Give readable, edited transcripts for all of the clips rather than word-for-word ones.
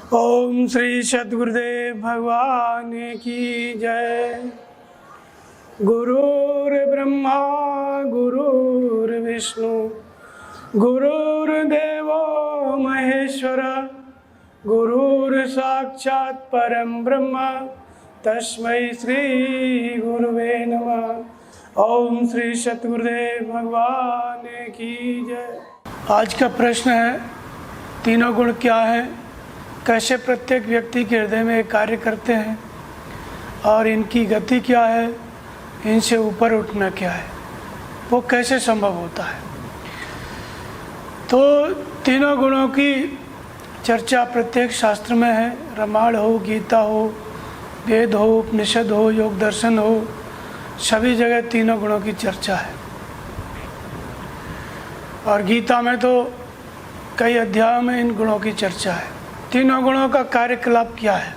ओम श्री सद्गुरुदेव भगवान की जय। गुरुर्ब्रह्मा गुरुर्विष्णु गुरुर्देवो महेश्वर गुरुर्साक्षात् परम ब्रह्म तस्मै श्री गुरुवे नमः। ओम श्री सद्गुरुदेव भगवान की जय। आज का प्रश्न है, तीनों गुण क्या है, कैसे प्रत्येक व्यक्ति के हृदय में कार्य करते हैं और इनकी गति क्या है, इनसे ऊपर उठना क्या है, वो कैसे संभव होता है। तो तीनों गुणों की चर्चा प्रत्येक शास्त्र में है। रामायण हो, गीता हो, वेद हो, उपनिषद हो, योग दर्शन हो, सभी जगह तीनों गुणों की चर्चा है। और गीता में तो कई अध्यायों में इन गुणों की चर्चा है। तीनों गुणों का कार्यकलाप क्या है,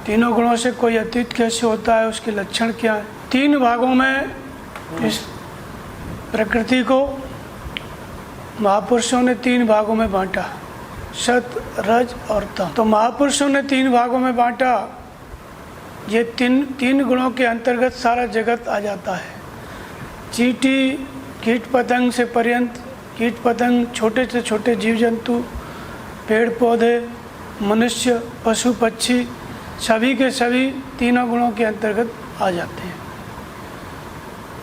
तीनों गुणों से कोई अतीत कैसे होता है, उसके लक्षण क्या है। तीन भागों में इस प्रकृति को महापुरुषों ने तीन भागों में बांटा, सत, रज और तम। तो महापुरुषों ने तीन भागों में बांटा। ये तीन गुणों के अंतर्गत सारा जगत आ जाता है। चींटी कीट पतंग से पर्यंत, कीट पतंग, छोटे से छोटे जीव जंतु, पेड़ पौधे, मनुष्य, पशु पक्षी, सभी के सभी तीनों गुणों के अंतर्गत आ जाते हैं।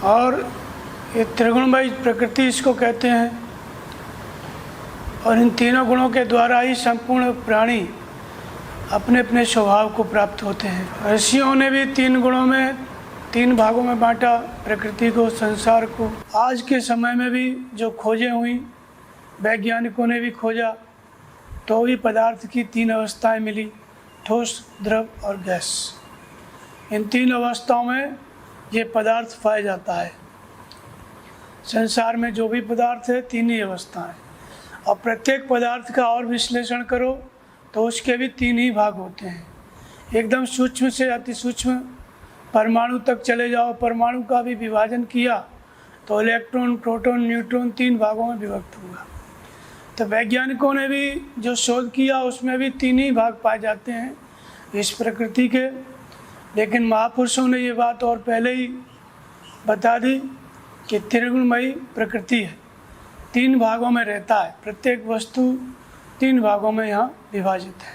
और ये त्रिगुणमयी प्रकृति इसको कहते हैं। और इन तीनों गुणों के द्वारा ही संपूर्ण प्राणी अपने अपने स्वभाव को प्राप्त होते हैं। ऋषियों ने भी तीन गुणों में, तीन भागों में बांटा प्रकृति को, संसार को। आज के समय में भी जो खोजें हुई, वैज्ञानिकों ने भी खोजा, तो भी पदार्थ की तीन अवस्थाएं मिली, ठोस, द्रव और गैस। इन तीन अवस्थाओं में ये पदार्थ पाया जाता है। संसार में जो भी पदार्थ है, तीन ही अवस्थाएं। और प्रत्येक पदार्थ का और विश्लेषण करो तो उसके भी तीन ही भाग होते हैं। एकदम सूक्ष्म से अति सूक्ष्म परमाणु तक चले जाओ, परमाणु का भी विभाजन किया तो इलेक्ट्रॉन, प्रोटॉन, न्यूट्रॉन तीन भागों में विभक्त हुआ। तो वैज्ञानिकों ने भी जो शोध किया उसमें भी तीन ही भाग पाए जाते हैं इस प्रकृति के। लेकिन महापुरुषों ने ये बात और पहले ही बता दी कि त्रिगुणमयी प्रकृति है, तीन भागों में रहता है। प्रत्येक वस्तु तीन भागों में यहाँ विभाजित है।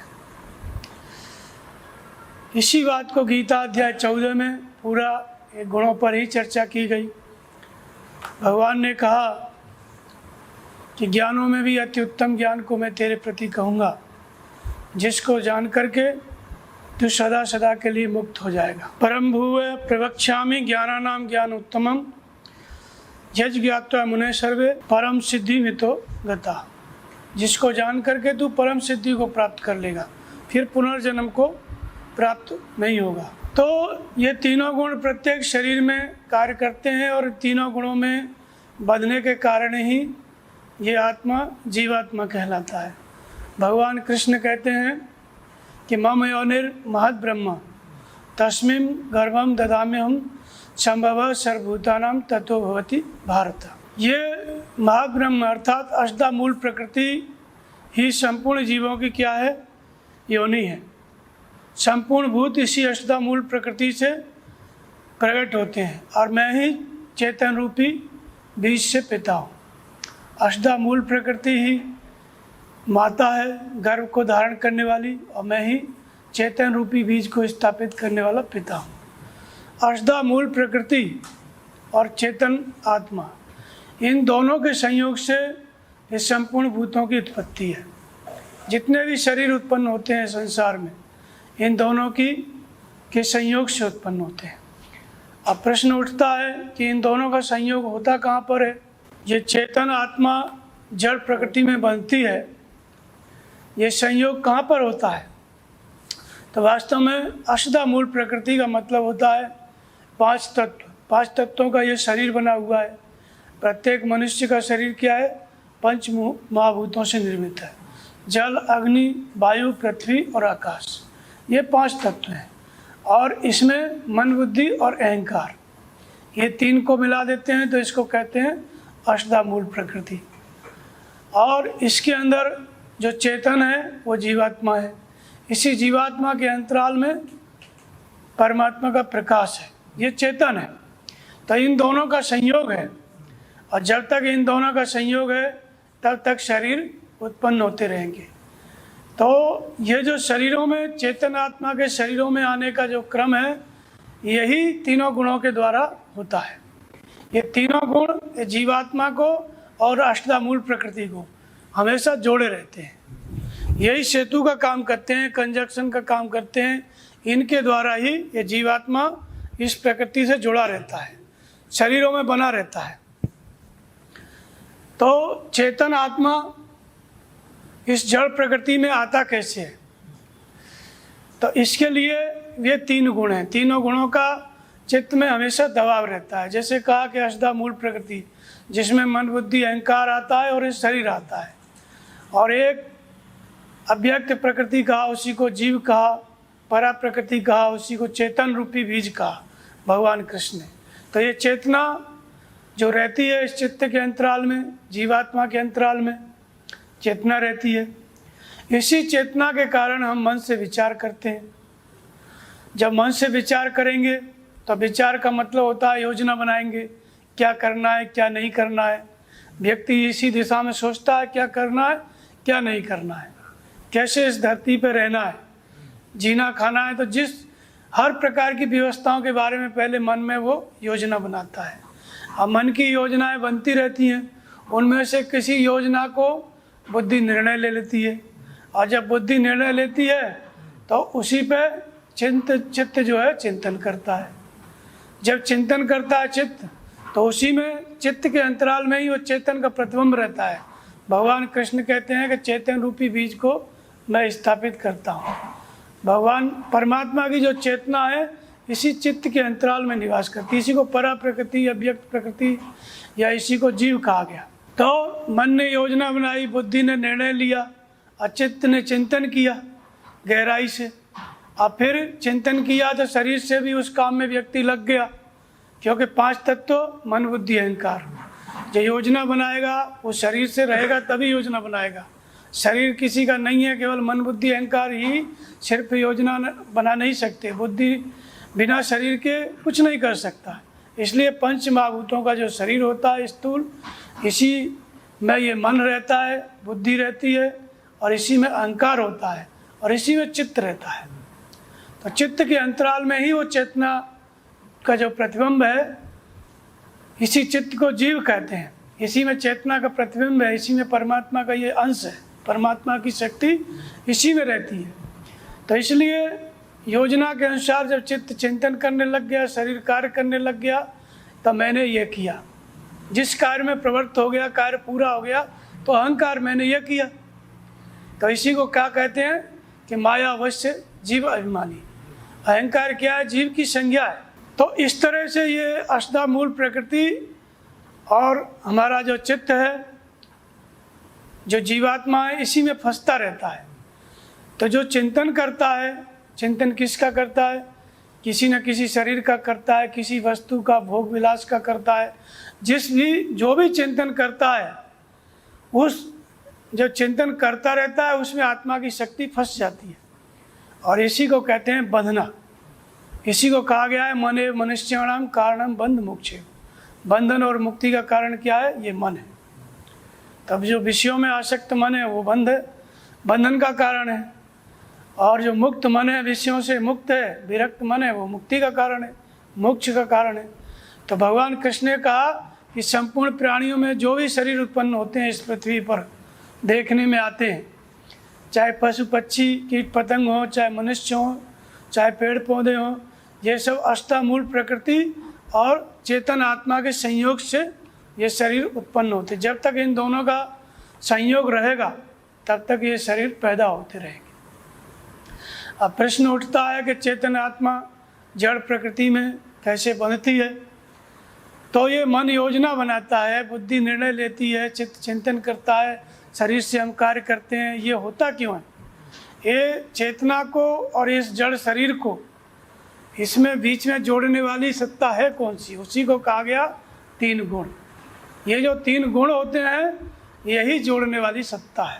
इसी बात को गीता अध्याय 14 में पूरा एक गुणों पर ही चर्चा की गई। भगवान ने कहा कि ज्ञानों में भी अति उत्तम ज्ञान को मैं तेरे प्रति कहूँगा, जिसको जान करके तू सदा सदा के लिए मुक्त हो जाएगा। परम भूव प्रवक्ष्यामि ज्ञानानाम ज्ञान उत्तमम यज ज्ञात्वा मुने सर्वे परम सिद्धि मितो गता। जिसको जान करके तू परम सिद्धि को प्राप्त कर लेगा, फिर पुनर्जन्म को प्राप्त नहीं होगा। तो ये तीनों गुण प्रत्येक शरीर में कार्य करते हैं और तीनों गुणों में बंधने के कारण ही ये आत्मा जीवात्मा कहलाता है। भगवान कृष्ण कहते हैं कि मम योनिर महद ब्रह्म तस्मिन् गर्भम ददाम्यहं संभव सर्वभूतानां ततो भवति भारत। ये महाब्रह्म अर्थात अष्टा मूल प्रकृति ही संपूर्ण जीवों की क्या है, योनि है। संपूर्ण भूत इसी अष्टा मूल प्रकृति से प्रकट होते हैं और मैं ही चेतन रूपी बीज से पिता हूँ। अष्टा मूल प्रकृति ही माता है, गर्भ को धारण करने वाली, और मैं ही चेतन रूपी बीज को स्थापित करने वाला पिता हूँ। अष्टा मूल प्रकृति और चेतन आत्मा, इन दोनों के संयोग से इस संपूर्ण भूतों की उत्पत्ति है। जितने भी शरीर उत्पन्न होते हैं संसार में, इन दोनों के संयोग से उत्पन्न होते हैं। अब प्रश्न उठता है कि इन दोनों का संयोग होता कहाँ पर है। ये चेतन आत्मा जड़ प्रकृति में बनती है, ये संयोग कहाँ पर होता है। तो वास्तव में अष्टा मूल प्रकृति का मतलब होता है पांच तत्व। पांच तत्वों का ये शरीर बना हुआ है। प्रत्येक मनुष्य का शरीर क्या है, पंच महाभूतों से निर्मित है। जल, अग्नि, वायु, पृथ्वी और आकाश, ये पांच तत्व हैं। और इसमें मन, बुद्धि और अहंकार, ये तीन को मिला देते हैं तो इसको कहते हैं अष्टा मूल प्रकृति। और इसके अंदर जो चेतन है वो जीवात्मा है, इसी जीवात्मा के अंतराल में परमात्मा का प्रकाश है, ये चेतन है। तो इन दोनों का संयोग है, और जब तक इन दोनों का संयोग है तब तक शरीर उत्पन्न होते रहेंगे। तो ये जो शरीरों में, चेतन आत्मा के शरीरों में आने का जो क्रम है, यही तीनों गुणों के द्वारा होता है। ये तीनों गुण ये जीवात्मा को और अष्टधा मूल प्रकृति को हमेशा जोड़े रहते हैं, यही सेतु का काम करते हैं, कंजक्शन का काम करते हैं। इनके द्वारा ही ये जीवात्मा इस प्रकृति से जुड़ा रहता है, शरीरों में बना रहता है। तो चेतन आत्मा इस जड़ प्रकृति में आता कैसे है? तो इसके लिए ये तीन गुण हैं, तीनों गुणों का चित्त में हमेशा दबाव रहता है। जैसे कहा कि अष्टधा मूल प्रकृति, जिसमें मन बुद्धि अहंकार आता है और ये शरीर आता है, और एक अव्यक्त प्रकृति कहा, उसी को जीव कहा, परा प्रकृति कहा, उसी को चेतन रूपी बीज कहा भगवान कृष्ण ने। तो ये चेतना जो रहती है इस चित्त के अंतराल में, जीवात्मा के अंतराल में चेतना रहती है। इसी चेतना के कारण हम मन से विचार करते हैं। जब मन से विचार करेंगे तो विचार का मतलब होता है योजना बनाएंगे, क्या करना है क्या नहीं करना है। व्यक्ति इसी दिशा में सोचता है क्या करना है क्या नहीं करना है, कैसे इस धरती पर रहना है, जीना खाना है। तो जिस हर प्रकार की व्यवस्थाओं के बारे में पहले मन में वो योजना बनाता है। अब मन की योजनाएं बनती रहती हैं, उनमें से किसी योजना को बुद्धि निर्णय ले लेती है, और जब बुद्धि निर्णय लेती है तो उसी पे चित्त जो है चिंतन करता है। जब चिंतन करता है चित्त, तो उसी में चित्त के अंतराल में ही वो चेतन का प्रतिबिंब रहता है। भगवान कृष्ण कहते हैं कि चेतन रूपी बीज को मैं स्थापित करता हूँ। भगवान परमात्मा की जो चेतना है इसी चित्त के अंतराल में निवास करती है। इसी को परा प्रकृति या व्यक्त प्रकृति या इसी को जीव कहा गया। तो मन ने योजना बनाई, बुद्धि ने निर्णय लिया, और चित्त ने चिंतन किया गहराई से, और फिर चिंतन किया तो शरीर से भी उस काम में व्यक्ति लग गया। क्योंकि पांच तत्व मन बुद्धि अहंकार, जो योजना बनाएगा वो शरीर से रहेगा तभी योजना बनाएगा। शरीर किसी का नहीं है, केवल मन बुद्धि अहंकार ही सिर्फ योजना बना नहीं सकते। बुद्धि बिना शरीर के कुछ नहीं कर सकता। इसलिए पंच महाभूतों का जो शरीर होता है स्थूल, इसी में ये मन रहता है, बुद्धि रहती है, और इसी में अहंकार होता है, और इसी में चित्त रहता है। तो चित्त के अंतराल में ही वो चेतना का जो प्रतिबिंब है, इसी चित्त को जीव कहते हैं। इसी में चेतना का प्रतिबिंब है, इसी में परमात्मा का ये अंश है, परमात्मा की शक्ति इसी में रहती है। तो इसलिए योजना के अनुसार जब चित्त चिंतन करने लग गया, शरीर कार्य करने लग गया, तो मैंने ये किया। जिस कार्य में प्रवृत्त हो गया, कार्य पूरा हो गया, तो अहंकार मैंने ये किया। तो इसी को क्या कहते हैं कि माया अवश्य जीव अभिमानी। अहंकार क्या है? जीव की संज्ञा है। तो इस तरह से ये अष्टधा मूल प्रकृति और हमारा जो चित्त है, जो जीवात्मा है, इसी में फंसता रहता है। तो जो चिंतन करता है, चिंतन किसका करता है? किसी न किसी शरीर का करता है, किसी वस्तु का, भोग विलास का करता है। जो भी चिंतन करता है, उस जो चिंतन करता रहता है उसमें आत्मा की शक्ति फंस जाती है, और इसी को कहते हैं बंधना। इसी को कहा गया है मन एव मनुष्याणाम कारणम बंध मोक्ष। बंधन और मुक्ति का कारण क्या है? ये मन है। तब जो विषयों में आसक्त मन है वो बंधन का कारण है, और जो मुक्त मन है, विषयों से मुक्त है, विरक्त मन है, वो मुक्ति का कारण है, मोक्ष का कारण है। तो भगवान कृष्ण ने कहा कि संपूर्ण प्राणियों में जो भी शरीर उत्पन्न होते हैं इस पृथ्वी पर देखने में आते हैं, चाहे पशु पक्षी कीट पतंग हो, चाहे मनुष्य हो, चाहे पेड़ पौधे हों, ये सब अष्टधा मूल प्रकृति और चेतन आत्मा के संयोग से ये शरीर उत्पन्न होते। जब तक इन दोनों का संयोग रहेगा तब तक ये शरीर पैदा होते रहेंगे। अब प्रश्न उठता है कि चेतन आत्मा जड़ प्रकृति में कैसे बनती है? तो ये मन योजना बनाता है, बुद्धि निर्णय लेती है, चित्त चिंतन करता है, शरीर से हम कार्य करते हैं। ये होता क्यों है? ये चेतना को और इस जड़ शरीर को, इसमें बीच में जोड़ने वाली सत्ता है कौन सी? उसी को कहा गया तीन गुण। ये जो तीन गुण होते हैं यही जोड़ने वाली सत्ता है।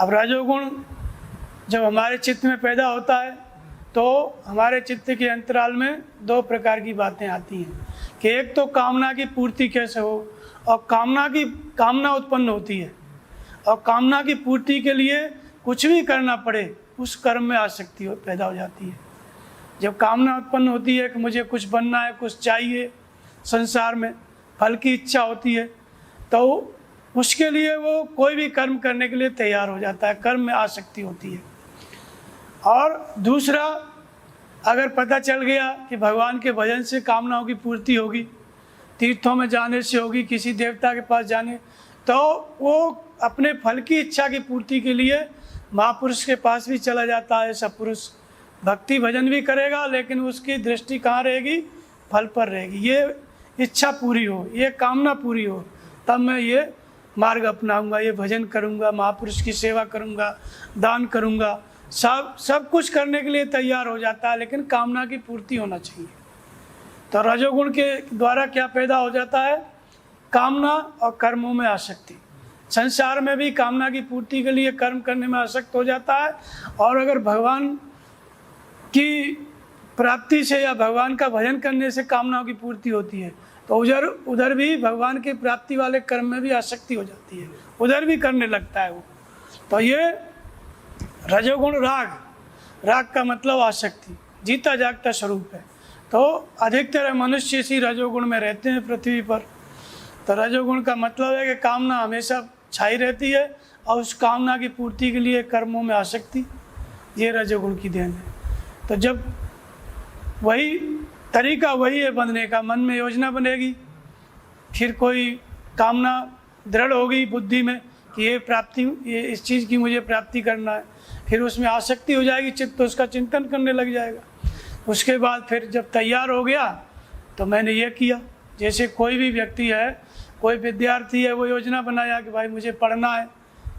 अब रजोगुण जब हमारे चित्त में पैदा होता है तो हमारे चित्त के अंतराल में दो प्रकार की बातें आती हैं कि एक तो कामना की पूर्ति कैसे हो, और कामना उत्पन्न होती है, और कामना की पूर्ति के लिए कुछ भी करना पड़े उस कर्म में आसक्ति पैदा हो जाती है। जब कामना उत्पन्न होती है कि मुझे कुछ बनना है, कुछ चाहिए संसार में, फल की इच्छा होती है, तो उसके लिए वो कोई भी कर्म करने के लिए तैयार हो जाता है, कर्म में आसक्ति होती है। और दूसरा, अगर पता चल गया कि भगवान के भजन से कामनाओं की पूर्ति होगी, तीर्थों में जाने से होगी, किसी देवता के पास जाने, तो वो अपने फल की इच्छा की पूर्ति के लिए महापुरुष के पास भी चला जाता है। सब पुरुष भक्ति भजन भी करेगा, लेकिन उसकी दृष्टि कहाँ रहेगी? फल पर रहेगी। ये इच्छा पूरी हो, ये कामना पूरी हो, तब मैं ये मार्ग अपनाऊंगा, ये भजन करूंगा, महापुरुष की सेवा करूंगा, दान करूंगा, सब कुछ करने के लिए तैयार हो जाता है, लेकिन कामना की पूर्ति होना चाहिए। तो रजोगुण के द्वारा क्या पैदा हो जाता है? कामना और कर्मों में आसक्ति। संसार में भी कामना की पूर्ति के लिए कर्म करने में आसक्त हो जाता है, और अगर भगवान की प्राप्ति से या भगवान का भजन करने से कामनाओं की पूर्ति होती है तो उधर भी भगवान की प्राप्ति वाले कर्म में भी आसक्ति हो जाती है, उधर भी करने लगता है वो। तो ये रजोगुण राग का मतलब आसक्ति, जीता जागता स्वरूप है। तो अधिकतर मनुष्य इसी रजोगुण में रहते हैं पृथ्वी पर। तो रजोगुण का मतलब है कि कामना हमेशा छाई रहती है, और उस कामना की पूर्ति के लिए कर्मों में आसक्ति, ये रजोगुण की देन है। तो जब वही तरीका वही है बंधने का, मन में योजना बनेगी, फिर कोई कामना दृढ़ होगी बुद्धि में कि ये इस चीज़ की मुझे प्राप्ति करना है, फिर उसमें आसक्ति हो जाएगी, चित्त तो उसका चिंतन करने लग जाएगा। उसके बाद फिर जब तैयार हो गया तो मैंने ये किया। जैसे कोई भी व्यक्ति है, कोई विद्यार्थी है, वो योजना बनाया कि भाई मुझे पढ़ना है,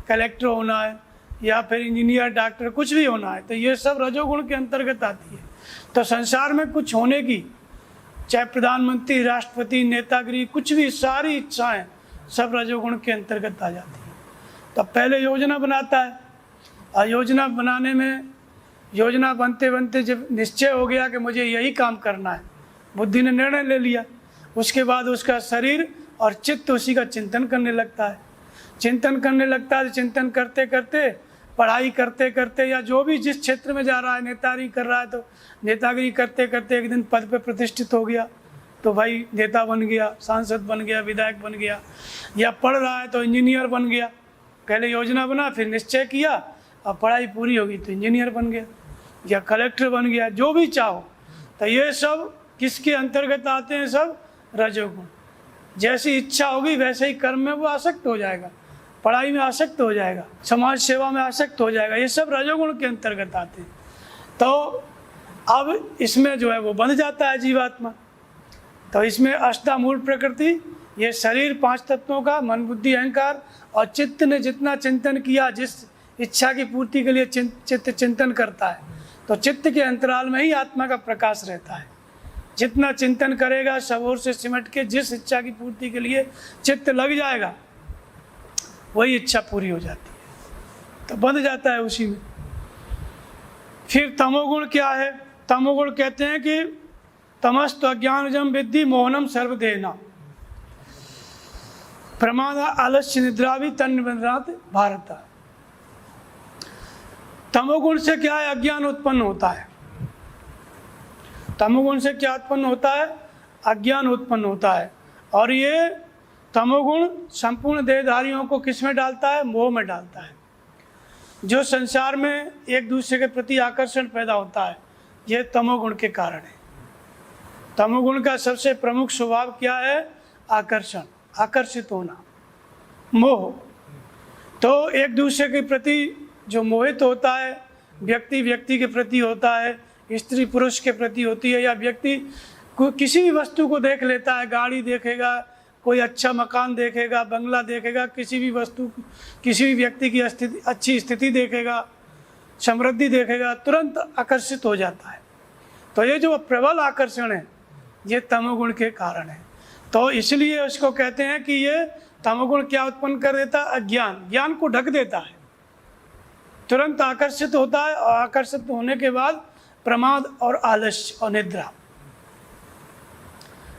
कलेक्टर होना है, या फिर इंजीनियर, डॉक्टर, कुछ भी होना है, तो ये सब रजोगुण के अंतर्गत आती है। तो संसार में कुछ होने की, चाहे प्रधानमंत्री, राष्ट्रपति, नेतागिरी, कुछ भी, सारी इच्छाएं सब रजोगुण के अंतर्गत आ जाती हैं। तो पहले योजना बनाता है, और योजना बनाने में, योजना बनते बनते जब निश्चय हो गया कि मुझे यही काम करना है, बुद्धि ने निर्णय ले लिया, उसके बाद उसका शरीर और चित्त उसी का चिंतन करने लगता है। चिंतन करने लगता है, चिंतन करते करते, पढ़ाई करते करते, या जो भी जिस क्षेत्र में जा रहा है, नेतागिरी कर रहा है तो नेतागिरी करते करते एक दिन पद पे प्रतिष्ठित हो गया तो भाई नेता बन गया, सांसद बन गया, विधायक बन गया, या पढ़ रहा है तो इंजीनियर बन गया। पहले योजना बना, फिर निश्चय किया, और पढ़ाई पूरी होगी तो इंजीनियर बन गया या कलेक्टर बन गया, जो भी चाहो। तो ये सब किसके अंतर्गत आते हैं? सब रजोगुण। जैसी इच्छा होगी वैसे ही कर्म में वो आसक्त हो जाएगा, पढ़ाई में आसक्त हो जाएगा, समाज सेवा में आसक्त हो जाएगा, ये सब रजोगुण के अंतर्गत आते हैं। तो अब इसमें जो है वो बंध जाता है जीवात्मा। तो इसमें अष्टा मूल प्रकृति, ये शरीर, पांच तत्वों का, मन बुद्धि अहंकार, और चित्त ने जितना चिंतन किया, जिस इच्छा की पूर्ति के लिए चित्त चिंतन करता है, तो चित्त के अंतराल में ही आत्मा का प्रकाश रहता है। जितना चिंतन करेगा, सब ओर से सिमट के जिस इच्छा की पूर्ति के लिए चित्त लग जाएगा, वही इच्छा पूरी हो जाती है, तो बंध जाता है उसी में। फिर तमोगुण क्या है? तमोगुण कहते हैं कि तमस्तु अज्ञानजम विद्धि मोहनम सर्वदेना प्रमाद आलस्य निद्रा भी तन्निबंधनात् भारत। तमोगुण से क्या है? अज्ञान उत्पन्न होता है। तमोगुण से क्या उत्पन्न होता है? अज्ञान उत्पन्न होता है। और ये तमोगुण संपूर्ण देहधारियों को किस में डालता है? मोह में डालता है। जो संसार में एक दूसरे के प्रति आकर्षण पैदा होता है, यह तमोगुण के कारण है। तमोगुण का सबसे प्रमुख स्वभाव क्या है? आकर्षण, आकर्षित होना, मोह। तो एक दूसरे के प्रति जो मोहित होता है, व्यक्ति व्यक्ति के प्रति होता है, स्त्री पुरुष के प्रति होती है, या व्यक्ति किसी भी वस्तु को देख लेता है, गाड़ी देखेगा, कोई अच्छा मकान देखेगा, बंगला देखेगा, किसी भी वस्तु, किसी भी व्यक्ति की अच्छी स्थिति देखेगा, समृद्धि देखेगा, तुरंत आकर्षित हो जाता है। तो ये जो प्रबल आकर्षण है, ये तमोगुण के कारण है। तो इसलिए उसको कहते हैं कि ये तमोगुण क्या उत्पन्न कर देता है? अज्ञान, ज्ञान को ढक देता है। तुरंत आकर्षित होता है, और आकर्षित होने के बाद प्रमाद और आलस्य और निद्रा।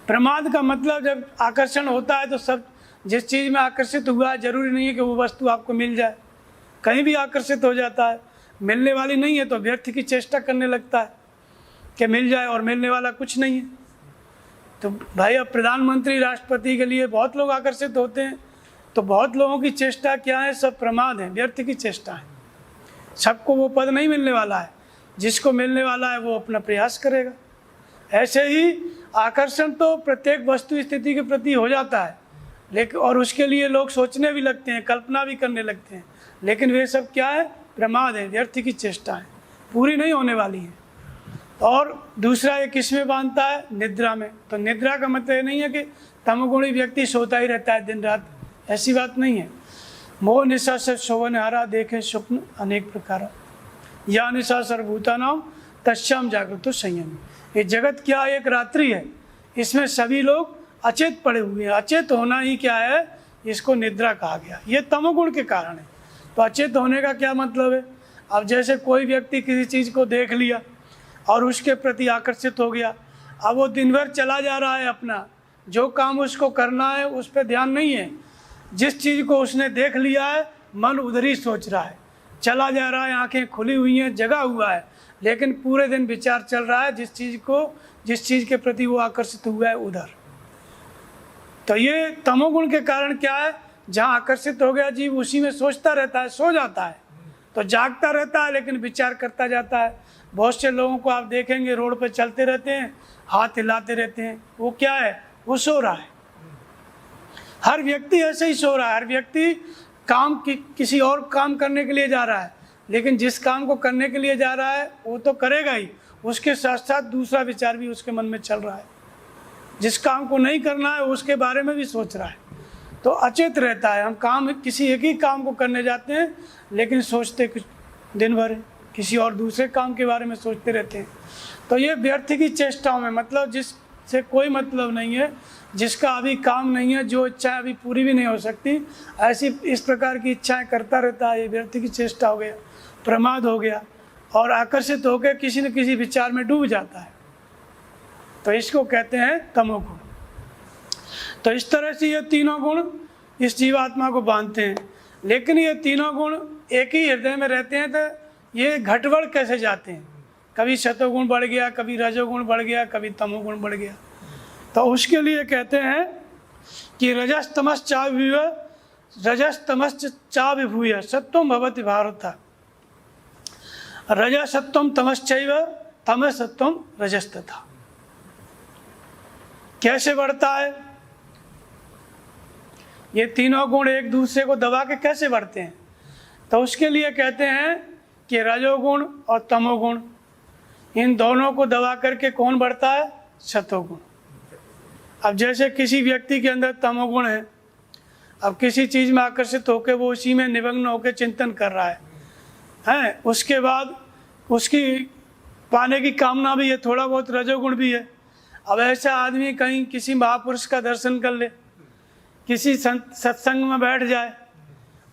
प्रमाद का मतलब जब आकर्षण होता है तो सब जिस चीज़ में आकर्षित हुआ है जरूरी नहीं है कि वो वस्तु आपको मिल जाए, कहीं भी आकर्षित हो जाता है, मिलने वाली नहीं है तो व्यर्थ की चेष्टा करने लगता है कि मिल जाए, और मिलने वाला कुछ नहीं है। तो भाई अब प्रधानमंत्री राष्ट्रपति के लिए बहुत लोग आकर्षित होते हैं, तो बहुत लोगों की चेष्टा क्या है, सब प्रमाद है, व्यर्थ की चेष्टा है। सबको वो पद नहीं मिलने वाला है, जिसको मिलने वाला है वो अपना प्रयास करेगा। ऐसे ही आकर्षण तो प्रत्येक वस्तु स्थिति के प्रति हो जाता है, लेकिन और उसके लिए लोग सोचने भी लगते हैं, कल्पना भी करने लगते हैं, लेकिन वे सब क्या है, प्रमाद है, व्यर्थ की चेष्टा है, पूरी नहीं होने वाली है। और दूसरा ये किस में बांधता है, निद्रा में। तो निद्रा का मतलब ये नहीं है कि तमोगुणी व्यक्ति सोता ही रहता है दिन रात, ऐसी बात नहीं है। मोह निशा से शोभन हारा देखे स्वप्न अनेक प्रकार, या निशा सर्वभूता नाम तस्याम जागृतो संयम। ये जगत क्या एक रात्रि है, इसमें सभी लोग अचेत पड़े हुए हैं। अचेत होना ही क्या है, इसको निद्रा कहा गया, ये तमोगुण के कारण है। तो अचेत होने का क्या मतलब है, अब जैसे कोई व्यक्ति किसी चीज़ को देख लिया और उसके प्रति आकर्षित हो गया, अब वो दिन भर चला जा रहा है, अपना जो काम उसको करना है उस पर ध्यान नहीं है। जिस चीज़ को उसने देख लिया है मन उधर ही सोच रहा है, चला जा रहा है, आंखें खुली हुई हैं, जगा हुआ है, लेकिन पूरे दिन विचार चल रहा है जिस चीज़ के प्रति वो आकर्षित हुआ है उधर। तो ये तमोगुण के कारण क्या है, जहाँ आकर्षित हो गया जीव उसी में सोचता रहता है, सो जाता है, तो जागता रहता है लेकिन विचार करता जाता है। बहुत से लोगों को आप देखेंगे रोड पर चलते रहते हैं, हाथ हिलाते रहते हैं, वो क्या है, वो सो रहा है। हर व्यक्ति ऐसे ही सो रहा है, हर व्यक्ति किसी और काम करने के लिए जा रहा है, लेकिन जिस काम को करने के लिए जा रहा है वो तो करेगा ही, उसके साथ साथ दूसरा विचार भी उसके मन में चल रहा है। जिस काम को नहीं करना है उसके बारे में भी सोच रहा है, तो अचेत रहता है। हम किसी एक ही काम को करने जाते हैं, लेकिन सोचते कुछ दिन भर किसी और दूसरे काम के बारे में सोचते रहते हैं। तो ये व्यर्थ की चेष्टाओं में, मतलब जिससे कोई मतलब नहीं है, जिसका अभी काम नहीं है, जो इच्छाएं अभी पूरी भी नहीं हो सकती, ऐसी इस प्रकार की इच्छाएं करता रहता है। ये व्यर्थ की चेष्टा हो गया, प्रमाद हो गया, और आकर्षित होकर किसी न किसी विचार में डूब जाता है। तो इसको कहते हैं तमोगुण। तो इस तरह से ये तीनों गुण इस जीवात्मा को बांधते हैं, लेकिन ये तीनों गुण एक ही हृदय में रहते हैं, तो ये घटबढ़ कैसे जाते हैं, कभी सतोगुण बढ़ गया, कभी रजोगुण बढ़ गया, कभी तमोगुण बढ़ गया। तो उसके लिए कहते हैं कि रजस्तमश्चाभिभूय सत्वं भवति भारत, रजसत्वं तमश्चैव तमसत्वं रजस्तथा। कैसे बढ़ता है, ये तीनों गुण एक दूसरे को दबा के कैसे बढ़ते हैं, तो उसके लिए कहते हैं कि रजोगुण और तमोगुण, इन दोनों को दबा करके कौन बढ़ता है, सतोगुण। अब जैसे किसी व्यक्ति के अंदर तमोगुण है, अब किसी चीज़ में आकर्षित होकर वो उसी में निमग्न होकर चिंतन कर रहा है, उसके बाद उसकी पाने की कामना भी है, थोड़ा बहुत रजोगुण भी है। अब ऐसा आदमी कहीं किसी महापुरुष का दर्शन कर ले, किसी सत्संग में बैठ जाए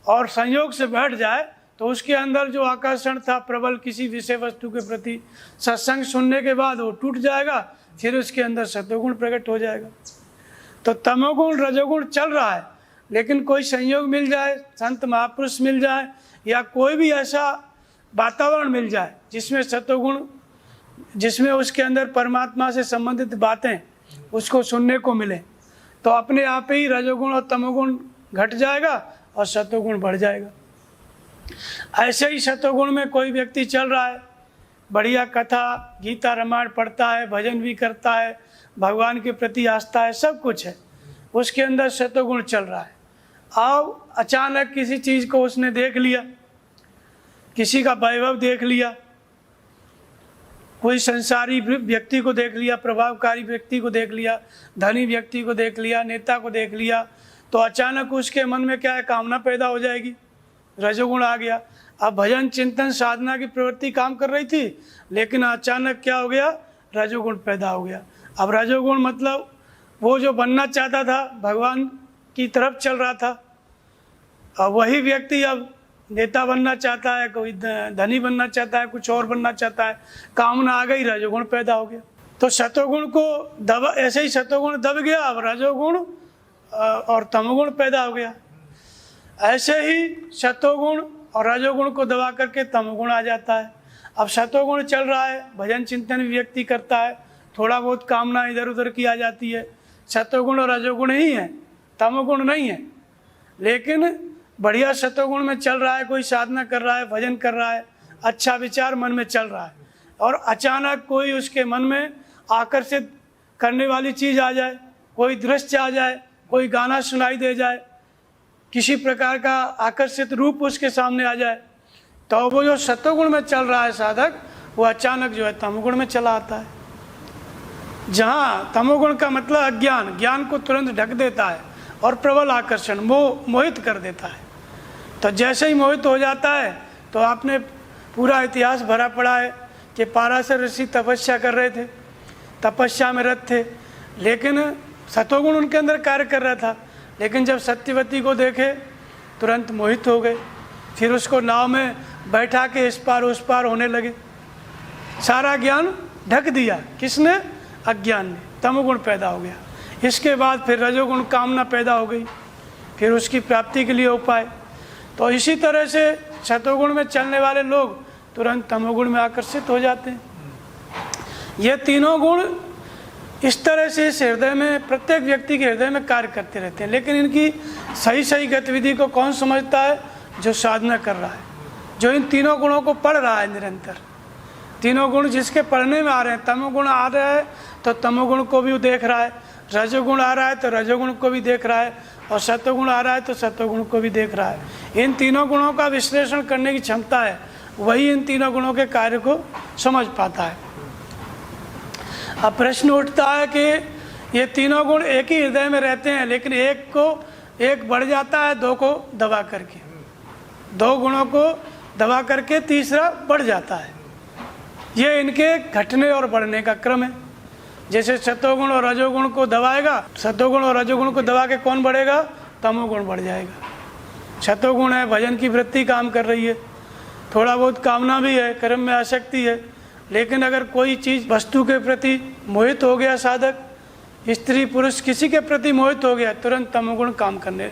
और संयोग से बैठ जाए, तो उसके अंदर जो आकर्षण था प्रबल किसी विषय वस्तु के प्रति, सत्संग सुनने के बाद वो टूट जाएगा, फिर उसके अंदर सतोगुण प्रकट हो जाएगा। तो तमोगुण रजोगुण चल रहा है, लेकिन कोई संयोग मिल जाए, संत महापुरुष मिल जाए, या कोई भी ऐसा वातावरण मिल जाए जिसमें सतोगुण, जिसमें उसके अंदर परमात्मा से संबंधित बातें उसको सुनने को मिले, तो अपने आप ही रजोगुण और तमोगुण घट जाएगा और सतोगुण बढ़ जाएगा। ऐसे ही सतोगुण में कोई व्यक्ति चल रहा है, बढ़िया कथा गीता रामायण पढ़ता है, भजन भी करता है, भगवान के प्रति आस्था है, सब कुछ है, उसके अंदर सतोगुण चल रहा है। अब अचानक किसी चीज़ को उसने देख लिया, किसी का वैभव देख लिया, कोई संसारी व्यक्ति को देख लिया, प्रभावकारी व्यक्ति को देख लिया, धनी व्यक्ति को देख लिया, नेता को देख लिया, तो अचानक उसके मन में क्या है, कामना पैदा हो जाएगी, रजोगुण आ गया। अब भजन चिंतन साधना की प्रवृत्ति काम कर रही थी, लेकिन अचानक क्या हो गया, रजोगुण पैदा हो गया। अब रजोगुण मतलब वो जो बनना चाहता था, भगवान की तरफ चल रहा था, अब वही व्यक्ति अब नेता बनना चाहता है, कोई धनी बनना चाहता है, कुछ और बनना चाहता है, कामना आ गई, रजोगुण पैदा हो गया। तो सतोगुण को दबा, ऐसे ही सतोगुण दब गया, अब रजोगुण और तमोगुण पैदा हो गया। ऐसे ही सतोगुण और रजोगुण को दबा करके तमोगुण आ जाता है। अब सतोगुण चल रहा है, भजन चिंतन भी व्यक्ति करता है, थोड़ा बहुत कामना इधर उधर की आ जाती है, सतोगुण और रजोगुण ही है, तमोगुण नहीं है। लेकिन बढ़िया सतोगुण में चल रहा है, कोई साधना कर रहा है, भजन कर रहा है, अच्छा विचार मन में चल रहा है, और अचानक कोई उसके मन में आकर्षित करने वाली चीज़ आ जाए, कोई दृश्य आ जाए, कोई गाना सुनाई दे जाए, किसी प्रकार का आकर्षित रूप उसके सामने आ जाए, तो वो जो सतोगुण में चल रहा है साधक, वो अचानक जो है तमोगुण में चला आता है। जहाँ तमोगुण का मतलब अज्ञान, ज्ञान को तुरंत ढक देता है और प्रबल आकर्षण, मोहित कर देता है। तो जैसे ही मोहित हो जाता है, तो आपने पूरा इतिहास भरा पड़ा है कि पाराशर ऋषि तपस्या कर रहे थे, तपस्या में रत थे, लेकिन सतोगुण उनके अंदर कार्य कर रहा था। लेकिन जब सत्यवती को देखे तुरंत मोहित हो गए, फिर उसको नाव में बैठा के इस पार उस पार होने लगे। सारा ज्ञान ढक दिया किसने? अज्ञान ने, तमोगुण पैदा हो गया। इसके बाद फिर रजोगुण कामना पैदा हो गई, फिर उसकी प्राप्ति के लिए उपाय। तो इसी तरह से सतोगुण में चलने वाले लोग तुरंत तमोगुण में आकर्षित हो जाते हैं। ये तीनों गुण इस तरह से इस हृदय में, प्रत्येक व्यक्ति के हृदय में कार्य करते रहते हैं। लेकिन इनकी सही सही गतिविधि को कौन समझता है? जो साधना कर रहा है, जो इन तीनों गुणों को पढ़ रहा है निरंतर। तीनों गुण जिसके पढ़ने में आ रहे हैं, तमोगुण आ रहा है तो तमोगुण को भी देख रहा है, रजोगुण आ रहा है तो रजोगुण को भी देख रहा है, और सतोगुण आ रहा है तो सतोगुण को भी देख रहा है। इन तीनों गुणों का विश्लेषण करने की क्षमता है, वही इन तीनों गुणों के कार्य को समझ पाता है। अब प्रश्न उठता है कि ये तीनों गुण एक ही हृदय में रहते हैं, लेकिन एक बढ़ जाता है दो को दबा करके, दो गुणों को दबा करके तीसरा बढ़ जाता है। ये इनके घटने और बढ़ने का क्रम है। जैसे सतोगुण और रजोगुण को दबाएगा, सतोगुण और रजोगुण को दबा के कौन बढ़ेगा? तमोगुण बढ़ जाएगा। सतोगुण है, भजन की वृत्ति काम कर रही है, थोड़ा बहुत कामना भी है, कर्म में आसक्ति है, लेकिन अगर कोई चीज़ वस्तु के प्रति मोहित हो गया साधक, स्त्री पुरुष किसी के प्रति मोहित हो गया, तुरंत तमोगुण काम करने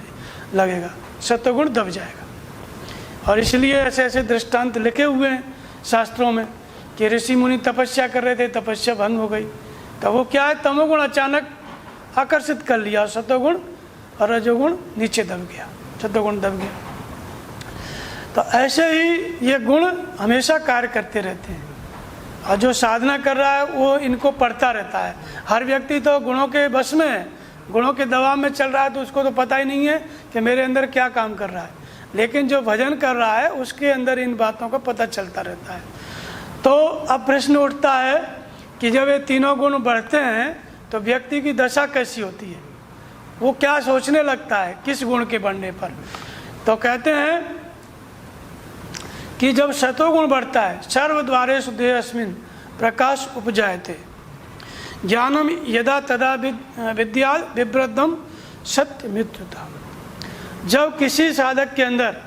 लगेगा, सतोगुण दब जाएगा। और इसलिए ऐसे ऐसे दृष्टांत लिखे हुए हैं शास्त्रों में कि ऋषि मुनि तपस्या कर रहे थे, तपस्या भंग हो गई, तो वो क्या है? तमोगुण अचानक आकर्षित कर लिया, सतोगुण और रजोगुण नीचे दब गया, सतोगुण दब गया। तो ऐसे ही ये गुण हमेशा कार्य करते रहते हैं, और जो साधना कर रहा है वो इनको पढ़ता रहता है। हर व्यक्ति तो गुणों के बस में है, गुणों के दबाव में चल रहा है, तो उसको तो पता ही नहीं है कि मेरे अंदर क्या काम कर रहा है। लेकिन जो भजन कर रहा है उसके अंदर इन बातों का पता चलता रहता है। तो अब प्रश्न उठता है कि जब ये तीनों गुण बढ़ते हैं तो व्यक्ति की दशा कैसी होती है, वो क्या सोचने लगता है किस गुण के बढ़ने पर? तो कहते हैं कि जब सतोगुण बढ़ता है, सर्वद्वारेषु देहस्मिन् प्रकाश उपजायते, ज्ञानम यदा तदा विद्या विवृद्धम सत्य मृत्युता। जब किसी साधक के अंदर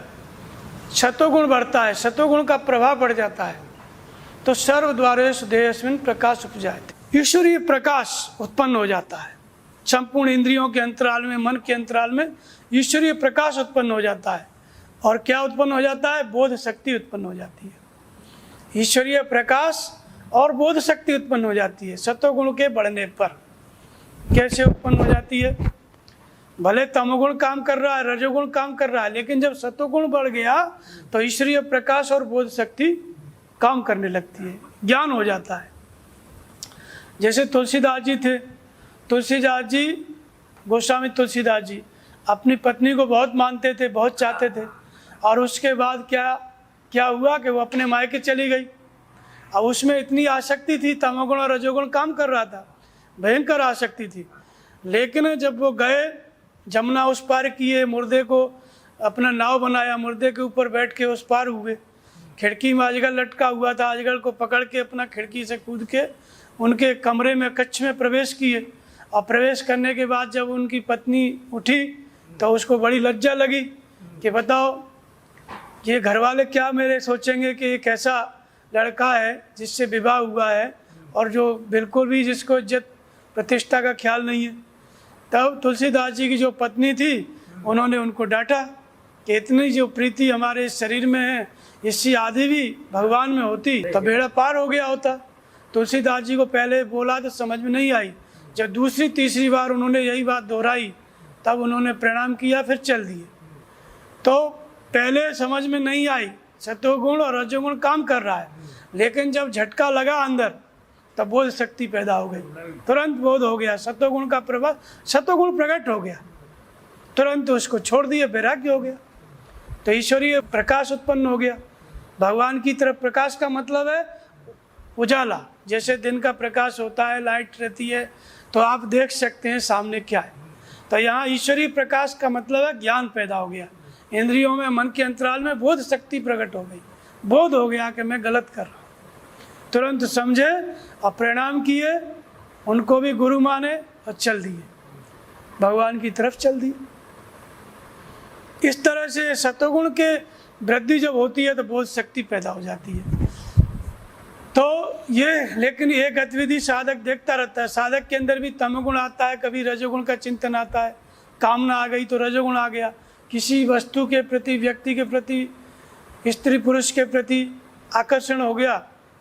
सतोगुण बढ़ता है, सतोगुण का प्रभाव बढ़ जाता है, तो सर्वद्वारेषु देहस्मिन् प्रकाश उपजायते, ईश्वरीय प्रकाश उत्पन्न हो जाता है। संपूर्ण इंद्रियों के अंतराल में, मन के अंतराल में ईश्वरीय प्रकाश उत्पन्न हो जाता है। और क्या उत्पन्न हो जाता है? बोध शक्ति उत्पन्न हो जाती है। ईश्वरीय प्रकाश और बोध शक्ति उत्पन्न हो जाती है सतोगुण के बढ़ने पर। कैसे उत्पन्न हो जाती है? भले तमोगुण काम कर रहा है, रजोगुण काम कर रहा है, लेकिन जब सतोगुण बढ़ गया तो ईश्वरीय प्रकाश और बोध शक्ति काम करने लगती है, ज्ञान हो जाता है। जैसे तुलसीदास जी थे, तुलसीदास जी, गोस्वामी तुलसीदास जी अपनी पत्नी को बहुत मानते थे, बहुत चाहते थे, और उसके बाद क्या हुआ कि वो अपने मायके चली गई। अब उसमें इतनी आसक्ति थी, तमोगुण और रजोगुण काम कर रहा था, भयंकर आसक्ति थी। लेकिन जब वो गए, जमुना उस पार किए, मुर्दे को अपना नाव बनाया, मुर्दे के ऊपर बैठ के उस पार हुए, खिड़की में अजगर लटका हुआ था, अजगर को पकड़ के अपना खिड़की से कूद के उनके कमरे में, कक्ष में प्रवेश किए। और प्रवेश करने के बाद जब उनकी पत्नी उठी तो उसको बड़ी लज्जा लगी कि बताओ ये घर वाले क्या मेरे सोचेंगे कि एक ऐसा लड़का है जिससे विवाह हुआ है और जो बिल्कुल भी जिसको इज्जत प्रतिष्ठा का ख्याल नहीं है। तब तुलसीदास जी की जो पत्नी थी उन्होंने उनको डांटा कि इतनी जो प्रीति हमारे शरीर में है इससे आधी भी भगवान में होती तो बेड़ा पार हो गया होता। तुलसीदास जी को पहले बोला तो समझ में नहीं आई, जब दूसरी तीसरी बार उन्होंने यही बात दोहराई तब उन्होंने प्रणाम किया, फिर चल दिए। तो पहले समझ में नहीं आई, सत्वगुण और रजोगुण काम कर रहा है, लेकिन जब झटका लगा अंदर तब बोध शक्ति पैदा हो गई, तुरंत बोध हो गया, सत्वगुण का प्रभाव, सत्वगुण प्रकट हो गया, तुरंत उसको छोड़ दिया, वैराग्य हो गया, तो ईश्वरीय प्रकाश उत्पन्न हो गया। भगवान की तरफ प्रकाश का मतलब है उजाला, जैसे दिन का प्रकाश होता है, लाइट रहती है तो आप देख सकते हैं सामने क्या है। तो यहाँ ईश्वरीय प्रकाश का मतलब है ज्ञान पैदा हो गया, इंद्रियों में, मन के अंतराल में बोध शक्ति प्रकट हो गई, बोध हो गया कि मैं गलत कर रहा हूँ, तुरंत समझे और प्रणाम किए, उनको भी गुरु माने और चल दिए, भगवान की तरफ चल दिए। इस तरह से सत्वगुण के वृद्धि जब होती है तो बोध शक्ति पैदा हो जाती है। तो ये, लेकिन ये गतिविधि साधक देखता रहता है, साधक के अंदर भी तमोगुण आता है, कभी रजोगुण का चिंतन आता है, कामना आ गई तो रजोगुण आ गया, किसी वस्तु के प्रति, व्यक्ति के प्रति, स्त्री पुरुष के प्रति आकर्षण हो गया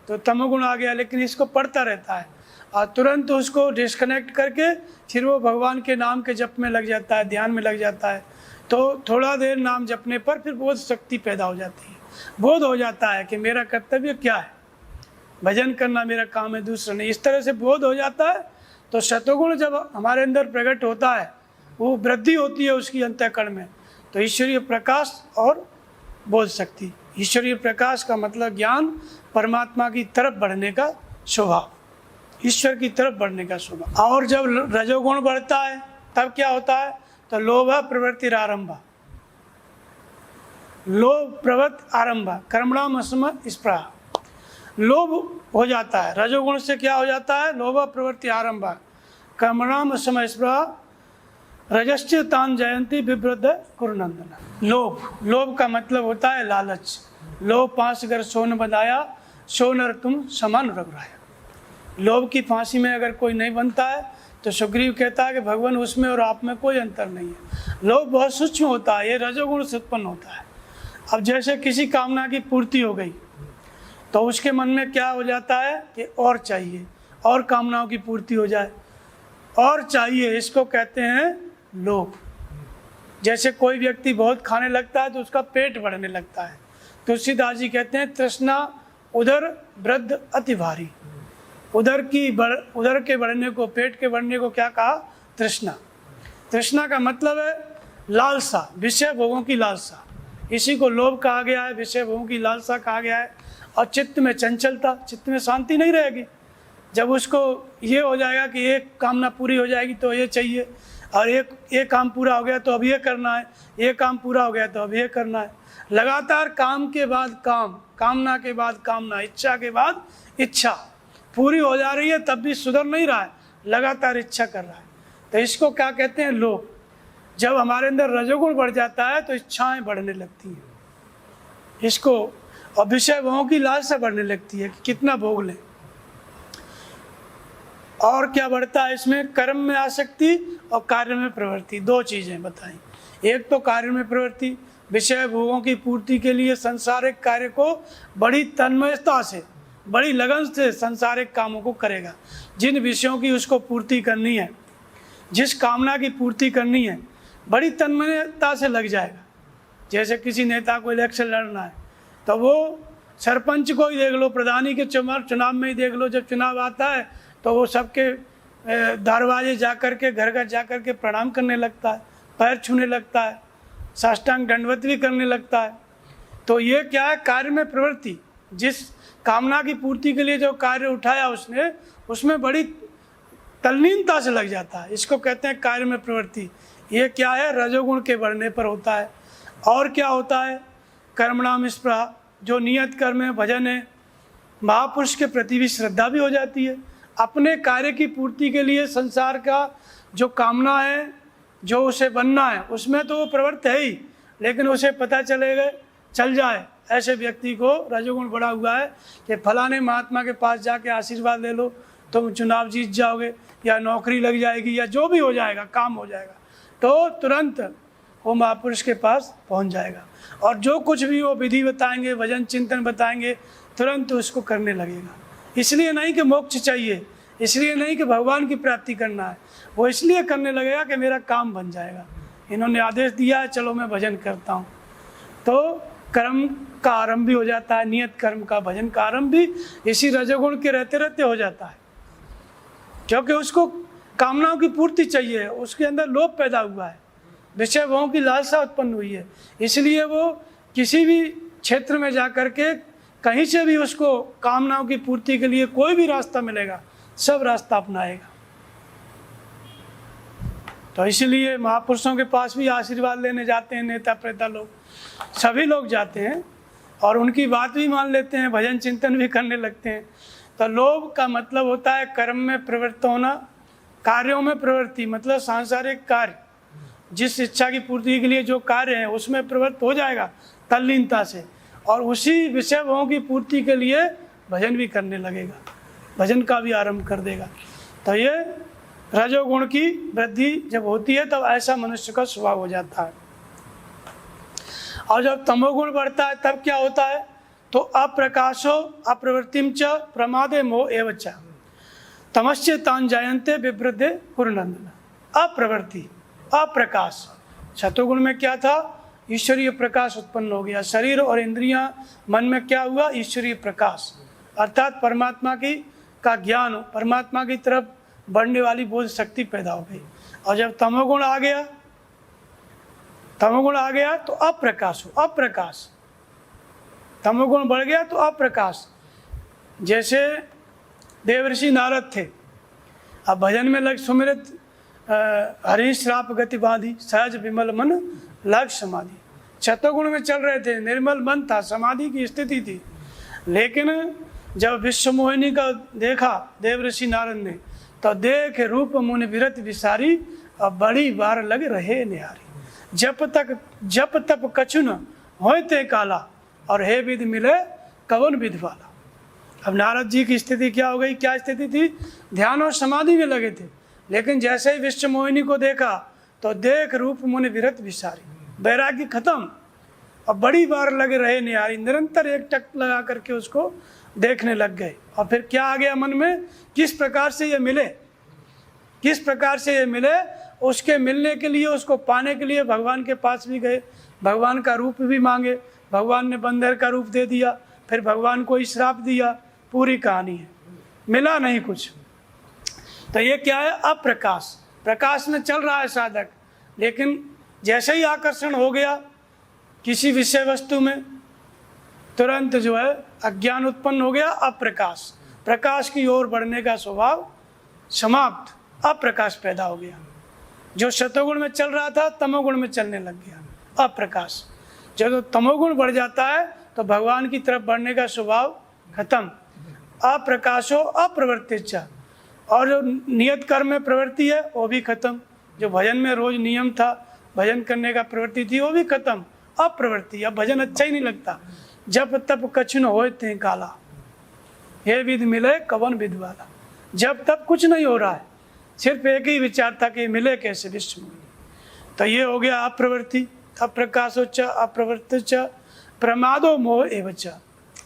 तो तमोगुण आ गया, लेकिन इसको पढ़ता रहता है और तुरंत उसको डिस्कनेक्ट करके फिर वो भगवान के नाम के जप में लग जाता है, ध्यान में लग जाता है। तो थोड़ा देर नाम जपने पर फिर बोध शक्ति पैदा हो जाती है, बोध हो जाता है कि मेरा कर्तव्य क्या है, भजन करना मेरा काम है, दूसरा नहीं। इस तरह से बोध हो जाता है। तो सत्वगुण जब हमारे अंदर प्रकट होता है, वो वृद्धि होती है उसकी अंतःकरण में, तो ईश्वरीय प्रकाश और बोध शक्ति। ईश्वरीय प्रकाश का मतलब ज्ञान, परमात्मा की तरफ बढ़ने का स्वभाव, ईश्वर की तरफ बढ़ने का स्वभाव। और जब रजोगुण बढ़ता है तब क्या होता है, तो लोभ प्रवृत्ति आरंभ, लोभ प्रवृत्ति आरंभ, कर्मणाम असम स्पृहा, लोभ हो जाता है। रजोगुण से क्या हो जाता है, लोभ प्रवृत्ति आरंभ, कर्मणाम असम स्पृहा, रजस्य तान जयंती विवृद्ध कुरुनंदन। लोभ, लोभ का मतलब होता है लालच। लोभ पास अगर सोन बंधाया, सोनर तुम समान रघुराया। लोभ की फांसी में अगर कोई नहीं बनता है तो सुग्रीव कहता है कि भगवान उसमें और आप में कोई अंतर नहीं है। लोभ बहुत सूक्ष्म होता है, ये रजोगुण से उत्पन्न होता है। अब जैसे किसी कामना की पूर्ति हो गई तो उसके मन में क्या हो जाता है कि और चाहिए, और कामनाओं की पूर्ति हो जाए, और चाहिए, इसको कहते हैं लोभ। जैसे कोई व्यक्ति बहुत खाने लगता है तो उसका पेट बढ़ने लगता है। तुलसीदास जी कहते हैं तृष्णा उदर वृद्ध अति भारी। उदर के बढ़ने को, पेट के बढ़ने को क्या कहा, तृष्णा। तृष्णा का मतलब है लालसा, विषय भोगों की लालसा, इसी को लोभ कहा गया है, विषय भोगों की लालसा कहा गया है। और चित्त में चंचलता, चित्त में शांति नहीं रहेगी। जब उसको ये हो जाएगा कि एक कामना पूरी हो जाएगी तो ये चाहिए, और एक काम पूरा हो गया तो अब ये करना है, ये काम पूरा हो गया तो अब ये करना है। लगातार काम के बाद काम, कामना के बाद कामना, इच्छा के बाद इच्छा पूरी हो जा रही है तब भी सुधर नहीं रहा है, लगातार इच्छा कर रहा है। तो इसको क्या कहते हैं, लोभ। जब हमारे अंदर रजोगुण बढ़ जाता है तो इच्छाएं बढ़ने लगती हैं इसको, और विषय भोगों की लालसा बढ़ने लगती है कि कितना भोग लें। और क्या बढ़ता है इसमें, कर्म में आसक्ति और कार्य में प्रवृत्ति, दो चीजें बताई। एक तो कार्य में प्रवृत्ति, विषय भोगों की पूर्ति के लिए संसारिक कार्य को बड़ी तन्मयता से, बड़ी लगन से संसारिक कामों को करेगा। जिन विषयों की उसको पूर्ति करनी है, जिस कामना की पूर्ति करनी है, बड़ी तन्मयता से लग जाएगा। जैसे किसी नेता को इलेक्शन लड़ना है तो वो सरपंच को ही देख लो, प्रधानी के चुनाव में ही देख लो, जब चुनाव आता है तो वो सबके दरवाजे जा कर के, घर घर जा कर के प्रणाम करने लगता है, पैर छूने लगता है, साष्टांग दंडवत भी करने लगता है। तो ये क्या है, कार्य में प्रवृत्ति। जिस कामना की पूर्ति के लिए जो कार्य उठाया उसने, उसमें बड़ी तल्लीनता से लग जाता है, इसको कहते हैं कार्य में प्रवृत्ति। ये क्या है, रजोगुण के बढ़ने पर होता है। और क्या होता है, कर्मणाम स्पृहा, जो नियत कर्म है, भजन है, महापुरुष के प्रति भी श्रद्धा भी हो जाती है। अपने कार्य की पूर्ति के लिए संसार का जो कामना है, जो उसे बनना है, उसमें तो वो प्रवृत्त है ही, लेकिन उसे पता चलेगा चल जाए, ऐसे व्यक्ति को रजोगुण बढ़ा हुआ है कि फलाने महात्मा के पास जाके आशीर्वाद ले लो, तुम चुनाव जीत जाओगे या नौकरी लग जाएगी या जो भी हो जाएगा, काम हो जाएगा, तो तुरंत वो महापुरुष के पास पहुंच जाएगा और जो कुछ भी वो विधि बताएंगे, भजन चिंतन बताएंगे, तुरंत उसको करने लगेगा। इसलिए नहीं कि मोक्ष चाहिए, इसलिए नहीं कि भगवान की प्राप्ति करना है, वो इसलिए करने लगेगा कि मेरा काम बन जाएगा, इन्होंने आदेश दिया है, चलो मैं भजन करता हूँ। तो कर्म का आरंभ भी हो जाता है, नियत कर्म का, भजन का आरंभ भी इसी रजोगुण के रहते रहते हो जाता है, क्योंकि उसको कामनाओं की पूर्ति चाहिए, उसके अंदर लोभ पैदा हुआ है, विषय भोगों की लालसा उत्पन्न हुई है, इसलिए वो किसी भी क्षेत्र में जा कर के कहीं से भी उसको कामनाओं की पूर्ति के लिए कोई भी रास्ता मिलेगा, सब रास्ता अपनाएगा। तो इसलिए महापुरुषों के पास भी आशीर्वाद लेने जाते हैं नेता प्रेता लोग, सभी लोग जाते हैं और उनकी बात भी मान लेते हैं, भजन चिंतन भी करने लगते हैं। तो लोभ का मतलब होता है कर्म में प्रवृत्त होना, कार्यों में प्रवृत्ति, मतलब सांसारिक कार्य, जिस इच्छा की पूर्ति के लिए जो कार्य है उसमें प्रवृत्त हो जाएगा तल्लीनता से, और उसी विषय भोगों की पूर्ति के लिए भजन भी करने लगेगा, भजन का भी आरंभ कर देगा। तो ये रजोगुण की वृद्धि जब होती है तब ऐसा मनुष्य का स्वभाव हो जाता है। और जब तमोगुण बढ़ता है तब क्या होता है, तो अप्रकाशो अप्रवृत्तिम च प्रमादे मोह एवं च तमस्य तान जायन्ते विवृद्धे कुरुनंदन। अप्रवृत्ति, अप्रकाश, सतोगुण में क्या था, ईश्वरीय प्रकाश उत्पन्न हो गया, शरीर और इंद्रियां, मन में क्या हुआ, ईश्वरीय प्रकाश, अर्थात परमात्मा की का ज्ञान, परमात्मा की तरफ बढ़ने वाली बोध शक्ति पैदा हो गई। और जब तमोगुण आ गया, तमोगुण आ गया तो अप्रकाश हो, अप्रकाश, तमोगुण बढ़ गया तो अप्रकाश। जैसे देवर्षि नारद थे, अब भजन में लग सुमिरत हरि श्राप गति बांधी, सहज विमल मन लग समाधि, शतोगुण में चल रहे थे, निर्मल मन था, समाधि की स्थिति थी, लेकिन जब विश्व मोहिनी का देखा देवर्षि नारद ने, तो देख रूप मुनि विरत विसारी, अब बड़ी बार लग रहे निहारी, जप तप कछु न होते काला, और हे विधि मिले कवन विधि वाला। अब नारद जी की स्थिति क्या हो गई, क्या स्थिति थी, ध्यान और समाधि में लगे थे, लेकिन जैसे ही विश्व मोहिनी को देखा तो देख रूप मुनि विरत विसारी, वैराग्य खत्म, अब बड़ी बार लगे रहे निहारी, निरंतर एक टक लगा करके उसको देखने लग गए। और फिर क्या आ गया मन में, किस प्रकार से ये मिले, किस प्रकार से ये मिले, उसके मिलने के लिए, उसको पाने के लिए भगवान के पास भी गए, भगवान का रूप भी मांगे, भगवान ने बंदर का रूप दे दिया, फिर भगवान को श्राप दिया, पूरी कहानी है, मिला नहीं कुछ। तो ये क्या है, अप्रकाश, प्रकाश में चल रहा है साधक, लेकिन जैसे ही आकर्षण हो गया किसी विषय वस्तु में, तुरंत जो है अज्ञान उत्पन्न हो गया, अप्रकाश, प्रकाश की ओर बढ़ने का स्वभाव समाप्त, अप्रकाश पैदा हो गया। जो शतोगुण में चल रहा था तमोगुण में चलने लग गया, अप्रकाश। जब तमोगुण बढ़ जाता है तो भगवान की तरफ बढ़ने का स्वभाव खत्म, अप्रकाशो अप्रवृत्ति, और जो नियत कर्म में प्रवृत्ति है वो भी खत्म, जो भजन में रोज नियम था, भजन करने का प्रवृत्ति थी, वो भी खत्म, अप्रवृत्ति। अब भजन अच्छा ही नहीं लगता, जब तब कछु न होते काला, हे विधि मिले कवन विधि वाला, जब तब कुछ नहीं हो रहा है, सिर्फ एक ही विचार था कि मिले कैसे विश्व में। तो ये हो गया अप्रवृत्ति, अप्रकाशोच्च अप्रवृत्तिच्च प्रमादो मोह एवच,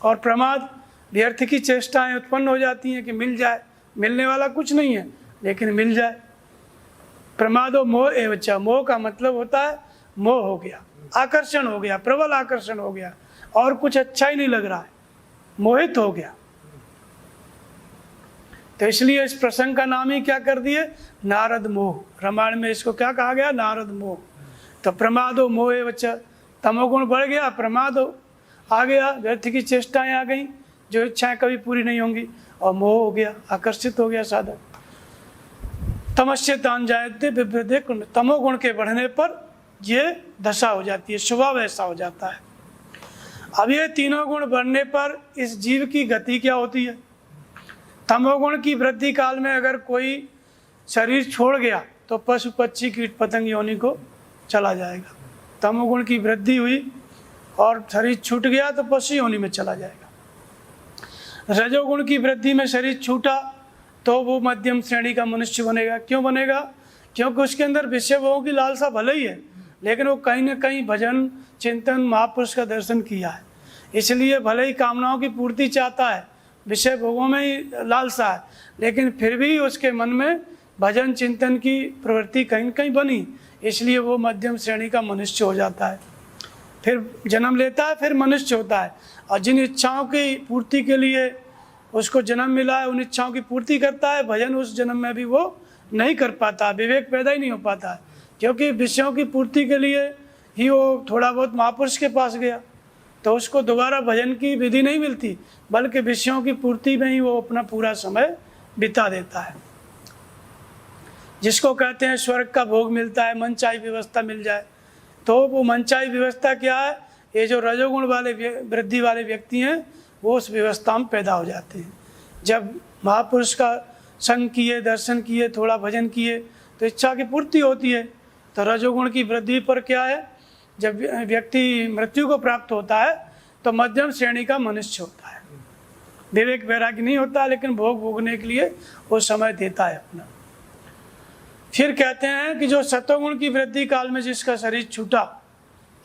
और प्रमाद, व्यर्थ की चेष्टाएं उत्पन्न हो जाती हैं कि मिल जाए, मिलने वाला कुछ नहीं है लेकिन मिल जाए। प्रमादो मोह एवच, मोह का मतलब होता है मोह हो गया, आकर्षण हो गया, प्रबल आकर्षण हो गया, और कुछ अच्छा ही नहीं लग रहा है, मोहित हो गया। तो इसलिए इस प्रसंग का नाम ही क्या कर दिए, नारद मोह। रामायण में इसको क्या कहा गया, नारद मोह। तो प्रमादो मोह एवच, तमोगुण बढ़ गया, प्रमाद आ गया, व्यर्थ की चेष्टाएं आ गई, जो इच्छाएं कभी पूरी नहीं होंगी, और मोह हो गया, आकर्षित हो गया साधक। तमस्य तान जायते विवृद्धे, तमोगुण के बढ़ने पर ये दशा हो जाती है, स्वभाव ऐसा हो जाता है। अब ये तीनों गुण बढ़ने पर इस जीव की गति क्या होती है, तमोगुण की वृद्धि काल में अगर कोई शरीर छोड़ गया तो पशु पक्षी कीट पतंग योनि को चला जाएगा। तमोगुण की वृद्धि हुई और शरीर छूट गया तो पशु योनि में चला जाएगा। रजोगुण की वृद्धि में शरीर छूटा तो वो मध्यम श्रेणी का मनुष्य बनेगा। क्यों बनेगा? क्योंकि उसके अंदर विषय भोगों की लालसा भले ही है, लेकिन वो कहीं ना कहीं भजन चिंतन महापुरुष का दर्शन किया है, इसलिए भले ही कामनाओं की पूर्ति चाहता है, विषय भोगों में ही लालसा है, लेकिन फिर भी उसके मन में भजन चिंतन की प्रवृत्ति कहीं न कहीं बनी, इसलिए वो मध्यम श्रेणी का मनुष्य हो जाता है। फिर जन्म लेता है, फिर मनुष्य होता है, और जिन इच्छाओं की पूर्ति के लिए उसको जन्म मिला है उन इच्छाओं की पूर्ति करता है। भजन उस जन्म में भी वो नहीं कर पाता, विवेक पैदा ही नहीं हो पाता है, क्योंकि विषयों की पूर्ति के लिए ही वो थोड़ा बहुत महापुरुष के पास गया तो उसको दोबारा भजन की विधि नहीं मिलती, बल्कि विषयों की पूर्ति में ही वो अपना पूरा समय बिता देता है। जिसको कहते हैं स्वर्ग का भोग मिलता है, मनचाही व्यवस्था मिल जाए, तो वो मनचाही व्यवस्था क्या है? ये जो रजोगुण वाले वृद्धि वाले व्यक्ति हैं वो उस व्यवस्था में पैदा हो जाते हैं। जब महापुरुष का संग किए, दर्शन किए, थोड़ा भजन किए तो इच्छा की पूर्ति होती है। तो रजोगुण की वृद्धि पर क्या है? जब व्यक्ति मृत्यु को प्राप्त होता है तो मध्यम श्रेणी का मनुष्य होता है, विवेक वैराग्य नहीं होता, लेकिन भोग भोगने के लिए वो समय देता है अपना। फिर कहते हैं कि जो सत्वगुण की वृद्धि काल में जिसका शरीर छूटा,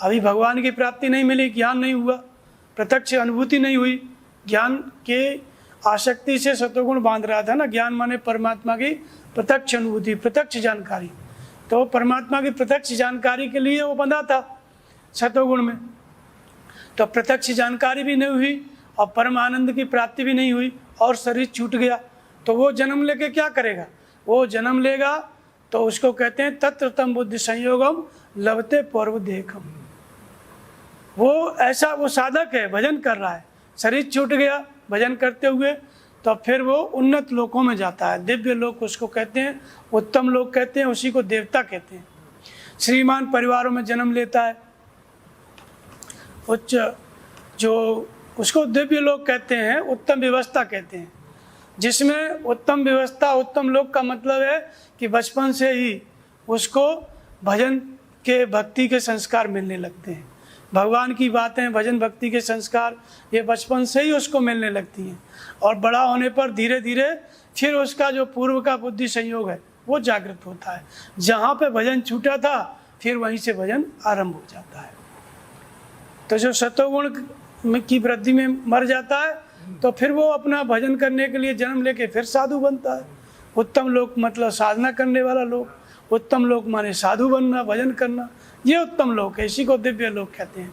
अभी भगवान की प्राप्ति नहीं मिली, ज्ञान नहीं हुआ, प्रत्यक्ष अनुभूति नहीं हुई, ज्ञान के आसक्ति से सत्वगुण बांध रहा था ना। ज्ञान माने परमात्मा की प्रत्यक्ष अनुभूति, प्रत्यक्ष जानकारी, तो परमात्मा की प्रत्यक्ष जानकारी के लिए वो बंधा था सत्वगुण में। तो प्रत्यक्ष जानकारी भी नहीं हुई और परम आनंद की प्राप्ति भी नहीं हुई और शरीर छूट गया, तो वो जन्म लेके क्या करेगा? वो जन्म लेगा तो उसको कहते हैं तत्र तम बुद्धि संयोगम लभते पूर्व देखम। वो ऐसा वो साधक है, भजन कर रहा है, शरीर छूट गया भजन करते हुए, तो फिर वो उन्नत लोकों में जाता है। दिव्य लोक उसको कहते हैं, उत्तम लोक कहते हैं, उसी को देवता कहते हैं। श्रीमान परिवारों में जन्म लेता है, उच्च जो उसको दिव्य लोक कहते हैं, उत्तम व्यवस्था कहते हैं, जिसमें उत्तम व्यवस्था उत्तम लोक का मतलब है कि बचपन से ही उसको भजन के भक्ति के संस्कार मिलने लगते हैं। भगवान की बातें, भजन भक्ति के संस्कार ये बचपन से ही उसको मिलने लगती हैं, और बड़ा होने पर धीरे धीरे फिर उसका जो पूर्व का बुद्धि संयोग है वो जागृत होता है। जहाँ पे भजन छूटा था फिर वहीं से भजन आरंभ हो जाता है। तो जो सत्वगुण की वृद्धि में मर जाता है तो फिर वो अपना भजन करने के लिए जन्म लेके फिर साधु बनता है। उत्तम लोक मतलब साधना करने वाला लोक, उत्तम लोक माने साधु बनना, भजन करना, ये उत्तम लोक है, इसी को दिव्य लोक कहते हैं।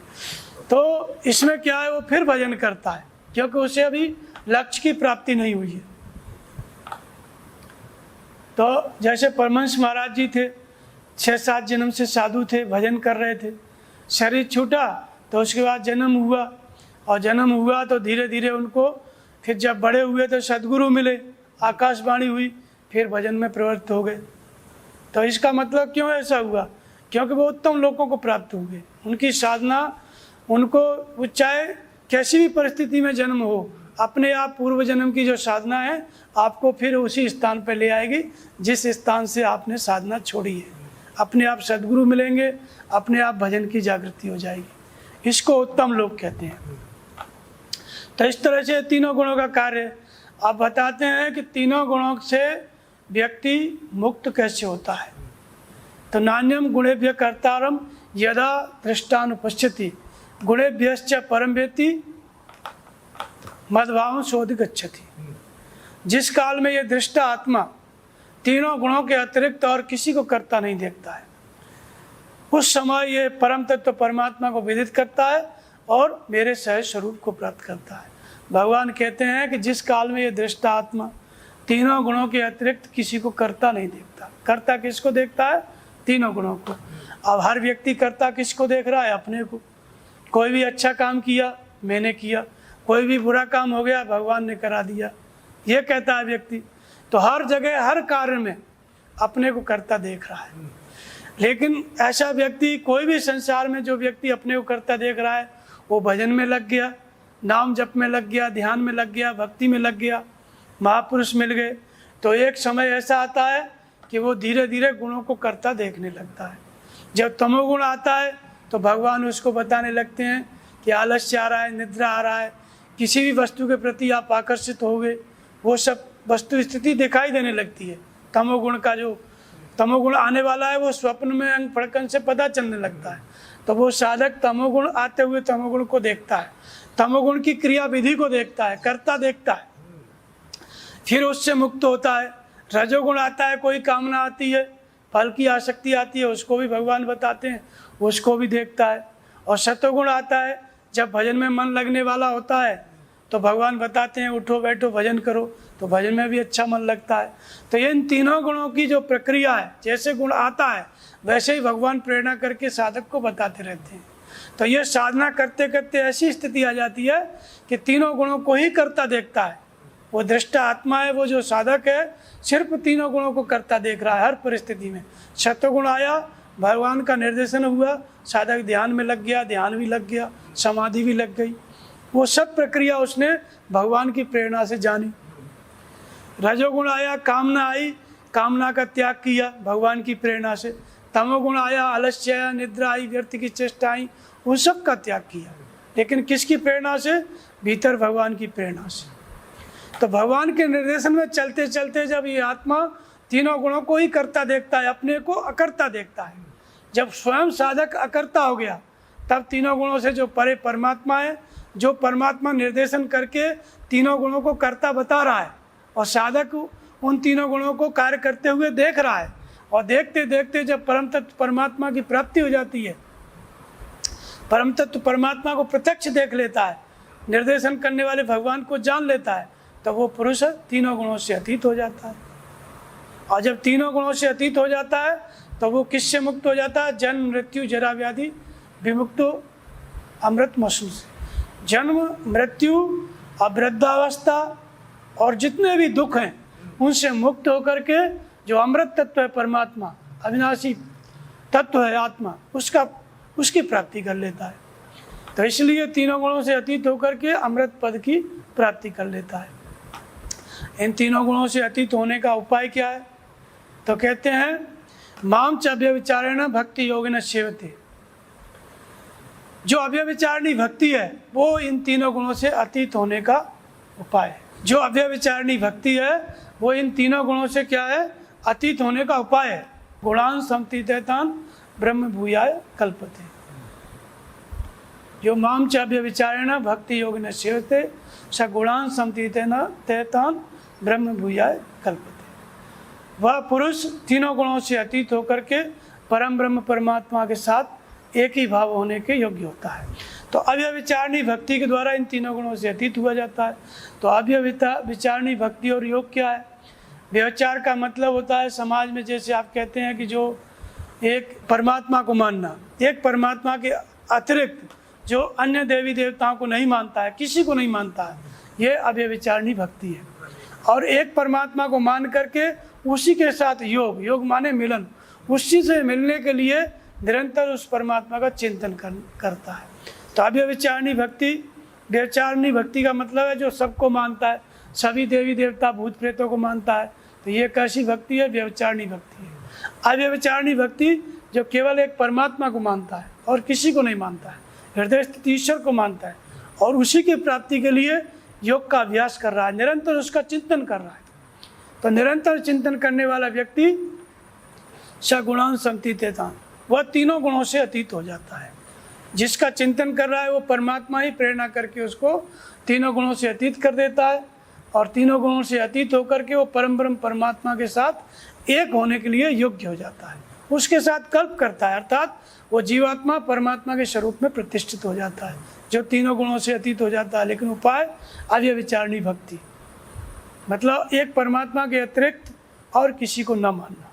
तो इसमें क्या है? वो फिर भजन करता है क्योंकि उसे अभी लक्ष्य की प्राप्ति नहीं हुई है। तो जैसे परमहंस महाराज जी थे, 6-7 जन्म से साधु थे, भजन कर रहे थे, शरीर छूटा तो उसके बाद जन्म हुआ, और जन्म हुआ तो धीरे धीरे उनको फिर जब बड़े हुए तो सद्गुरु मिले, आकाशवाणी हुई, फिर भजन में प्रवृत्त हो गए। तो इसका मतलब क्यों ऐसा हुआ? क्योंकि वो उत्तम लोगों को प्राप्त हो गए। उनकी साधना उनको चाहे कैसी भी परिस्थिति में जन्म हो, अपने आप पूर्व जन्म की जो साधना है आपको फिर उसी स्थान पर ले आएगी जिस स्थान से आपने साधना छोड़ी है। अपने आप सद्गुरु मिलेंगे, अपने आप भजन की जागृति हो जाएगी। इसको उत्तम लोग कहते हैं। तो इस तरह से तीनों गुणों का कार्य आप बताते हैं कि तीनों गुणों से व्यक्ति मुक्त कैसे होता है। तो नान्यम गुणेभ्य कर्तारम यदा दृष्टानुपश्यति गुणेभ्यश्च परम वेति मद्भावं सोऽधिगच्छति। जिस काल में ये दृष्टा आत्मा तीनों गुणों के अतिरिक्त और किसी को करता नहीं देखता है, उस समय ये परम तत्व परमात्मा को विदित करता है और मेरे सहज स्वरूप को प्राप्त करता है। भगवान कहते हैं कि जिस काल में ये दृष्टा आत्मा तीनों गुणों के अतिरिक्त किसी को करता नहीं देखता। करता किसको देखता है? तीनों गुणों को। अब हर व्यक्ति करता किसको देख रहा है? अपने को। कोई भी अच्छा काम किया मैंने किया, कोई भी बुरा काम हो गया भगवान ने करा दिया, ये कहता है व्यक्ति। तो हर जगह हर कार्य में अपने को करता देख रहा है। लेकिन ऐसा व्यक्ति, कोई भी संसार में जो व्यक्ति अपने को करता देख रहा है, वो भजन में लग गया, नाम जप में लग गया, ध्यान में लग गया, भक्ति में लग गया, महापुरुष मिल गए, तो एक समय ऐसा आता है कि वो धीरे धीरे गुणों को करता देखने लगता है। जब तमोगुण आता है तो भगवान उसको बताने लगते हैं कि आलस्य आ रहा है, निद्रा आ रहा है, किसी भी वस्तु के प्रति आप आकर्षित हो गए, वो सब वस्तु स्थिति दिखाई देने लगती है। तमोगुण का जो तमोगुण आने वाला है वो स्वप्न में अंग फड़कन से पता चलने लगता है। तो वो साधक तमोगुण आते हुए तमोगुण को देखता है, तमोगुण की क्रिया विधि को देखता है, कर्ता देखता है, फिर उससे मुक्त होता है। रजोगुण आता है, कोई कामना आती है, फल की आसक्ति आती है, उसको भी भगवान बताते हैं, उसको भी देखता है। और सतोगुण आता है, जब भजन में मन लगने वाला होता है तो भगवान बताते हैं उठो बैठो भजन करो, तो भजन में भी अच्छा मन लगता है। तो ये इन तीनों गुणों की जो प्रक्रिया है, जैसे गुण आता है वैसे ही भगवान प्रेरणा करके साधक को बताते रहते हैं। तो ये साधना करते करते ऐसी स्थिति आ जाती है कि तीनों गुणों को ही करता देखता है। वो दृष्टा आत्मा है, वो जो साधक है सिर्फ तीनों गुणों को करता देख रहा है हर परिस्थिति में। सत्वगुण आया, भगवान का निर्देशन हुआ, साधक ध्यान में लग गया, ध्यान भी लग गया, समाधि भी लग गई, वो सब प्रक्रिया उसने भगवान की प्रेरणा से जानी। रजोगुण आया, कामना आई, कामना का त्याग किया भगवान की प्रेरणा से। तमोगुण आया, आलस्य आया, निद्रा आई, व्यर्थ की चेष्टा आई, उन सब का त्याग किया, लेकिन किसकी प्रेरणा से? भीतर भगवान की प्रेरणा से। तो भगवान के निर्देशन में चलते चलते जब ये आत्मा तीनों गुणों को ही करता देखता है, अपने को अकर्ता देखता है, जब स्वयं साधक अकर्ता हो गया, तब तीनों गुणों से जो परे परमात्मा है, जो परमात्मा निर्देशन करके तीनों गुणों को करता बता रहा है, और साधक उन तीनों गुणों को कार्य करते हुए देख रहा है, और देखते देखते जब परम तत्व परमात्मा की प्राप्ति हो जाती है, परम तत्व परमात्मा को प्रत्यक्ष देख लेता है, निर्देशन करने वाले भगवान को जान लेता है, तब वो पुरुष तीनों गुणों से अतीत हो जाता है। और जब तीनों गुणों से अतीत हो जाता है तो वो किससे मुक्त हो जाता है? जन्म मृत्यु जरा व्याधि विमुक्तो अमृत मसू से। जन्म मृत्यु और वृद्धावस्था और जितने भी दुख हैं उनसे मुक्त होकर के जो अमृत तत्व है परमात्मा, अविनाशी तत्व है आत्मा, उसकी प्राप्ति कर लेता है। तो इसलिए तीनों गुणों से अतीत होकर के अमृत पद की प्राप्ति कर लेता है। इन तीनों गुणों से अतीत होने का उपाय क्या है? तो कहते हैं माम च अव्यभिचारेण भक्ति योगिन सेवते। जो अव्यभिचारिणी भक्ति है वो इन तीनों गुणों से अतीत होने का उपाय है। जो अव्यभिचारिणी भक्ति है वो इन तीनों गुणों से क्या है? अतीत होने का उपाय है। गुणान समतीतेतान ब्रह्म भूयाय कल्पते। जो माम च अव्यभिचारेण भक्ति योगिन सेवते स गुणान समतीतेतान ब्रह्म भूयाय कल्पते। वह पुरुष तीनों गुणों से अतीत होकर के परम ब्रह्म परमात्मा के साथ एक ही भाव होने के योग्य होता है। तो अव्यभिचारिणी भक्ति के द्वारा इन तीनों गुणों से अतीत हुआ जाता है। तो अव्यभिचारिणी भक्ति और योग क्या है? व्यभिचार का मतलब होता है समाज में जैसे आप कहते हैं कि जो एक परमात्मा को मानना, एक परमात्मा के अतिरिक्त जो अन्य देवी देवताओं को नहीं मानता है, किसी को नहीं मानता है, ये अव्यभिचारिणी भक्ति है। और एक परमात्मा को मान करके उसी के साथ योग, योग माने मिलन, उसी से मिलने के लिए निरंतर उस परमात्मा का चिंतन करता है। तो अव्यभिचारिणी भक्ति, व्यभिचारिणी भक्ति का मतलब है जो सबको मानता है, सभी देवी देवता भूत प्रेतों को मानता है। तो ये कैसी भक्ति है? व्यभिचारिणी भक्ति है। अव्यभिचारिणी भक्ति जो केवल एक परमात्मा को मानता है और किसी को नहीं मानता है, हृदय स्थित ईश्वर को मानता है और उसी की प्राप्ति के लिए योग का अभ्यास कर रहा है, निरंतर उसका चिंतन कर रहा है। तो निरंतर चिंतन करने वाला व्यक्ति सगुणान समतीतेतान, वह तीनों गुणों से अतीत हो जाता है। जिसका चिंतन कर रहा है वो परमात्मा ही प्रेरणा करके उसको तीनों गुणों से अतीत कर देता है, और तीनों गुणों से अतीत होकर के वो परम ब्रह्म परमात्मा के साथ एक होने के लिए योग्य हो जाता है, उसके साथ कल्प करता है, अर्थात वो जीवात्मा परमात्मा के स्वरूप में प्रतिष्ठित हो जाता है, जो तीनों गुणों से अतीत हो जाता है। लेकिन उपाय अव्यभिचारिणी भक्ति, मतलब एक परमात्मा के अतिरिक्त और किसी को न मानना,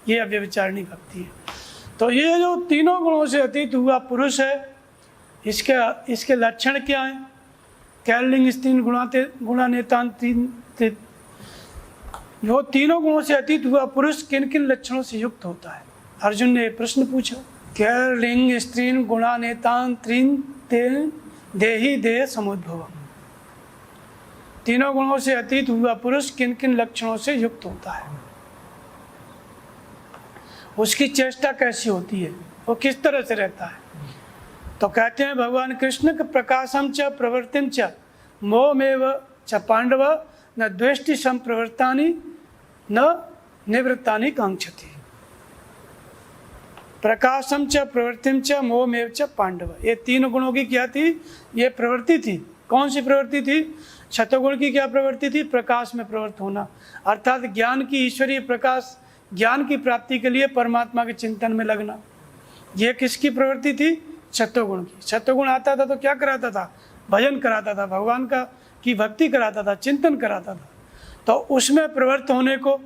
ये अव्यभिचारिणी भक्ति है। तो ये जो तीनों गुणों से अतीत हुआ पुरुष है, इसके लक्षण क्या हैं? कैरलिंग स्त्रीन गुणानेतान तीन। वो तीनों गुणों से अतीत हुआ पुरुष किन किन लक्षणों से युक्त होता है? अर्जुन ने प्रश्न पूछा। कैरलिंग स्त्रीन गुणानेतान त्रीन तेन देही देह समुद्भव। तीनों गुणों से अतीत हुआ पुरुष किन किन लक्षणों से युक्त होता है? उसकी चेष्टा कैसी होती है? वो किस तरह से रहता है? तो कहते हैं भगवान कृष्ण के प्रकाशम च प्रवृत्तिम च मोहमेव च पांडव न द्वेष्टि संप्रवृत्तानि न निवृत्तानि कांक्षति। प्रकाशम च प्रवृत्तिम च मोहमेव च पांडव, ये तीन गुणों की क्या थी? ये प्रवृत्ति थी। कौन सी प्रवृत्ति थी? शतगुण की क्या प्रवृत्ति थी? प्रकाश में प्रवृत्त होना, अर्थात ज्ञान की, ईश्वरीय प्रकाश ज्ञान की प्राप्ति के लिए परमात्मा के चिंतन में लगना। ये किसकी प्रवृत्ति थी? सत्वगुण की। सत्वगुण आता था तो क्या कराता था? भजन कराता था, भगवान का की भक्ति कराता था, चिंतन कराता था, तो उसमें प्रवृत्त होने को।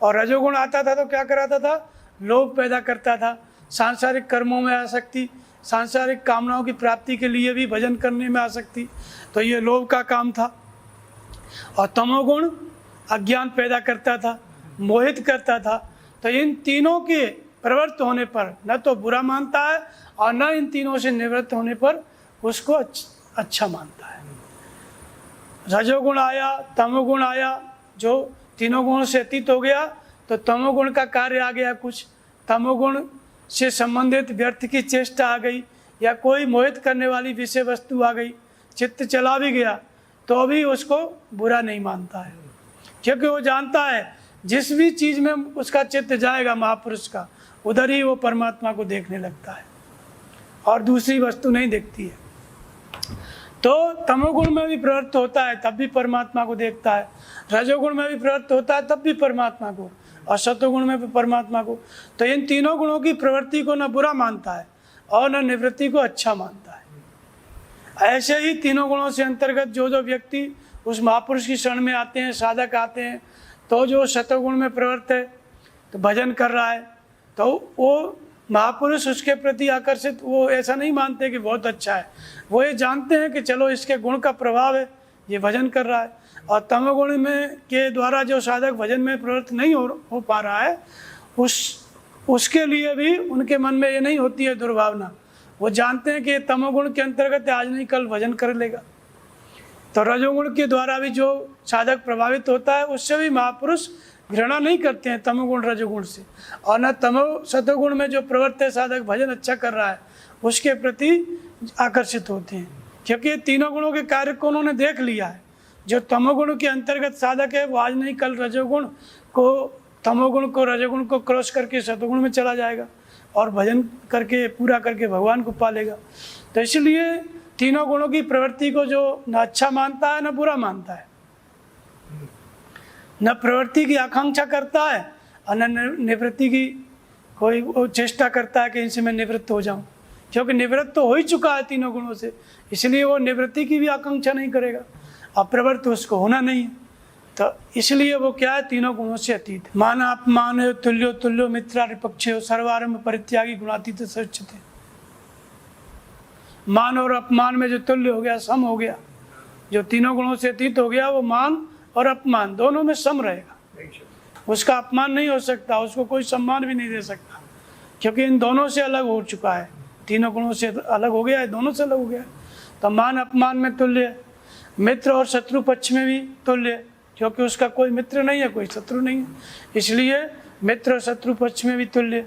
और रजोगुण आता था तो क्या कराता था? लोभ पैदा करता था, सांसारिक कर्मों में आसक्ति, सांसारिक कामनाओं की प्राप्ति के लिए भी भजन करने में आसक्ति, तो ये लोभ का काम था। और तमोगुण अज्ञान पैदा करता था, मोहित करता था। तो इन तीनों के प्रवृत्त होने पर न तो बुरा मानता है और न इन तीनों से निवृत्त होने पर उसको अच्छा मानता है। रजोगुण आया, तमोगुण आया, जो तीनों गुणों से अतीत हो गया, तो तमोगुण का कार्य आ गया कुछ। तमोगुण से संबंधित व्यर्थ की चेष्टा आ गई, या कोई मोहित करने वाली विषय वस्तु आ गई, चित्त चला भी गया तो भी उसको बुरा नहीं मानता है, क्योंकि वो जानता है जिस भी चीज़ में उसका चित्त जाएगा महापुरुष का, उधर ही वो परमात्मा को देखने लगता है और दूसरी वस्तु नहीं देखती है। तो तमोगुण में भी प्रवृत्त होता है तब भी परमात्मा को देखता है, रजोगुण में भी प्रवृत्त होता है तब भी परमात्मा को, और सत्वगुण में भी परमात्मा को। तो इन तीनों गुणों की प्रवृत्ति को न बुरा मानता है और न निवृत्ति को अच्छा मानता है। ऐसे ही तीनों गुणों से अंतर्गत जो जो व्यक्ति उस महापुरुष की शरण में आते हैं, साधक आते हैं, तो जो सत्वगुण में प्रवृत्त है तो भजन कर रहा है, तो वो महापुरुष उसके प्रति आकर्षित, वो ऐसा नहीं मानते कि बहुत अच्छा है, वो ये जानते हैं कि चलो इसके गुण का प्रभाव है, ये भजन कर रहा है। और तमोगुण में के द्वारा जो साधक भजन में प्रवृत्त नहीं हो पा रहा है, उसके लिए भी उनके मन में ये नहीं होती है दुर्भावना, वो जानते हैं कि तमोगुण के अंतर्गत आज नहीं कल भजन कर लेगा। तो रजोगुण के द्वारा भी जो साधक प्रभावित होता है, उससे भी महापुरुष घृणा नहीं करते हैं तमोगुण रजोगुण से, और न तमो सतोगुण में जो प्रवृत्त है साधक भजन अच्छा कर रहा है उसके प्रति आकर्षित होते हैं, क्योंकि तीनों गुणों के कार्य को उन्होंने देख लिया है। जो तमोगुण के अंतर्गत साधक है वो आज नहीं कल रजोगुण को, तमोगुण को, रजोगुण को क्रॉस करके सतोगुण में चला जाएगा और भजन करके पूरा करके भगवान को पालेगा। तो इसलिए तीनों गुणों की प्रवृत्ति को जो न अच्छा मानता है न बुरा मानता है, न प्रवृत्ति की आकांक्षा करता है और न निवृत्ति की कोई चेष्टा करता है कि इनसे मैं निवृत्त हो जाऊं, क्योंकि निवृत्त तो हो ही चुका है तीनों गुणों से, इसलिए वो निवृत्ति की भी आकांक्षा नहीं करेगा, और प्रवृत्त उसको होना नहीं है। तो इसलिए वो क्या है? तीनों गुणों से अतीत। मान अपमान तुल्यो तुल्यो मित्रारिपक्षो सर्वारंभ परित्यागी गुणातीत सच्चते। मान और अपमान में जो तुल्य हो गया, सम हो गया, जो तीनों गुणों से अतीत हो गया, वो मान और अपमान दोनों में सम रहेगा, उसका अपमान नहीं हो सकता, उसको कोई सम्मान भी नहीं दे सकता, क्योंकि इन दोनों से अलग हो चुका है, तीनों गुणों से अलग हो गया है, दोनों से अलग हो गया है। तो मान अपमान में तुल्य, मित्र और शत्रु पक्ष में भी तुल्य, क्योंकि उसका कोई मित्र नहीं है, कोई शत्रु नहीं है, इसलिए मित्र और शत्रु पक्ष में भी तुल्य।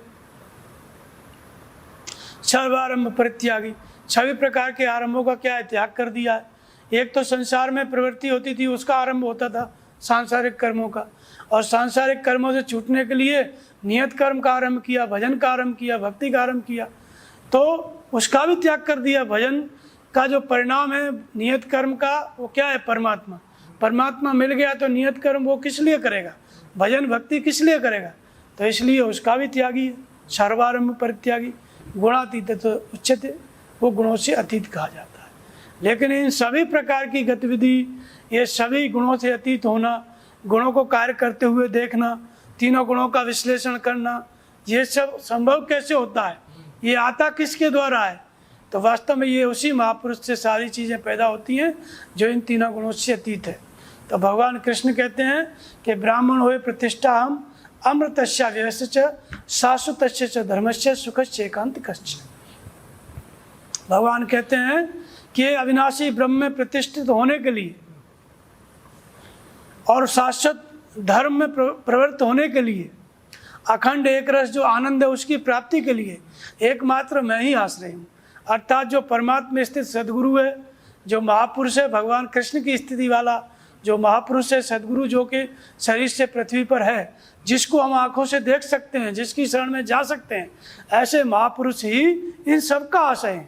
सर्वारंभ परित्यागी, सभी प्रकार के आरंभों का क्या है? त्याग कर दिया है। एक तो संसार में प्रवृत्ति होती थी, उसका आरंभ होता था सांसारिक कर्मों का, और सांसारिक कर्मों से छूटने के लिए नियत कर्म का आरंभ किया, भजन का आरंभ किया, भक्ति का आरंभ किया, तो उसका भी त्याग कर दिया। भजन का जो परिणाम है नियत कर्म का, वो क्या है? परमात्मा। परमात्मा मिल गया तो नियत कर्म वो किस लिए करेगा? भजन भक्ति किस लिए करेगा? तो इसलिए उसका भी त्यागी है। सर्वारंभ परित्यागी, गुणातीत तो उच्चते, वो गुणों से अतीत कहा जाता है। लेकिन इन सभी प्रकार की गतिविधि, ये सभी गुणों से अतीत होना, गुणों को कार्य करते हुए देखना, तीनों गुणों का विश्लेषण करना, ये सब संभव कैसे होता है? ये आता किसके द्वारा है? तो वास्तव में ये उसी महापुरुष से सारी चीज़ें पैदा होती हैं जो इन तीनों गुणों से अतीत है। तो भगवान कृष्ण कहते हैं कि ब्राह्मण हुए प्रतिष्ठा हम अमृतस्य व्यवस्थ शाश्वतस्य च धर्मस्य सुखस्य एकांतिकस्य। भगवान कहते हैं कि अविनाशी ब्रह्म में प्रतिष्ठित होने के लिए और शाश्वत धर्म में प्रवृत्त होने के लिए, अखंड एक रस जो आनंद है उसकी प्राप्ति के लिए एकमात्र मैं ही आश्रय हूँ। अर्थात जो परमात्मा स्थित सदगुरु है, जो महापुरुष है, भगवान कृष्ण की स्थिति वाला जो महापुरुष है, सदगुरु जो कि शरीर से पृथ्वी पर है, जिसको हम आंखों से देख सकते हैं, जिसकी शरण में जा सकते हैं, ऐसे महापुरुष ही इन सब का आश्रय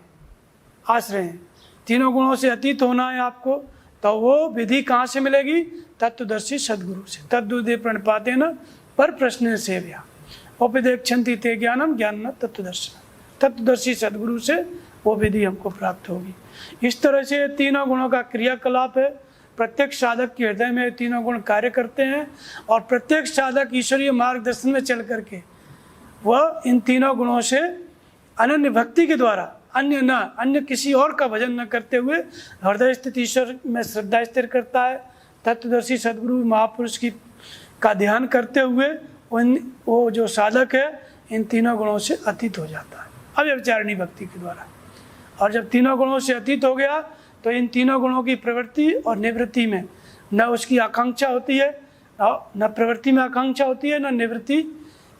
हैं। तीनों गुणों से अतीत होना है आपको, तो वो विधि कहाँ से मिलेगी? तत्वदर्शी सदगुरु से। तद्दुदे प्रणपातेन पर प्रश्न सेव्या उपदेक्षन्ति ते ज्ञानम ज्ञान तत्वदर्शन। तत्वदर्शी सदगुरु से वो विधि हमको प्राप्त होगी। इस तरह से तीनों गुणों का क्रियाकलाप है। प्रत्येक साधक के हृदय में तीनों गुण कार्य करते हैं और प्रत्येक साधक ईश्वरीय मार्गदर्शन में चल करके वह इन तीनों गुणों से अनन्य भक्ति के द्वारा अन्य किसी और का भजन न करते हुए हृदय स्थित ईश्वर में श्रद्धा स्थिर करता है। तत्वदर्शी सदगुरु महापुरुष की का ध्यान करते हुए वो जो साधक है इन तीनों गुणों से अतीत हो जाता है अव्यभिचारिणी भक्ति के द्वारा। और जब तीनों गुणों से अतीत हो गया तो इन तीनों गुणों की प्रवृत्ति और निवृत्ति में न उसकी आकांक्षा होती है, न प्रवृत्ति में आकांक्षा होती है, न निवृत्ति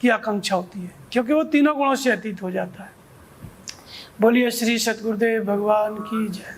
की आकांक्षा होती है, क्योंकि वो तीनों गुणों से अतीत हो जाता है। बोलिए श्री सतगुरुदेव भगवान की जय।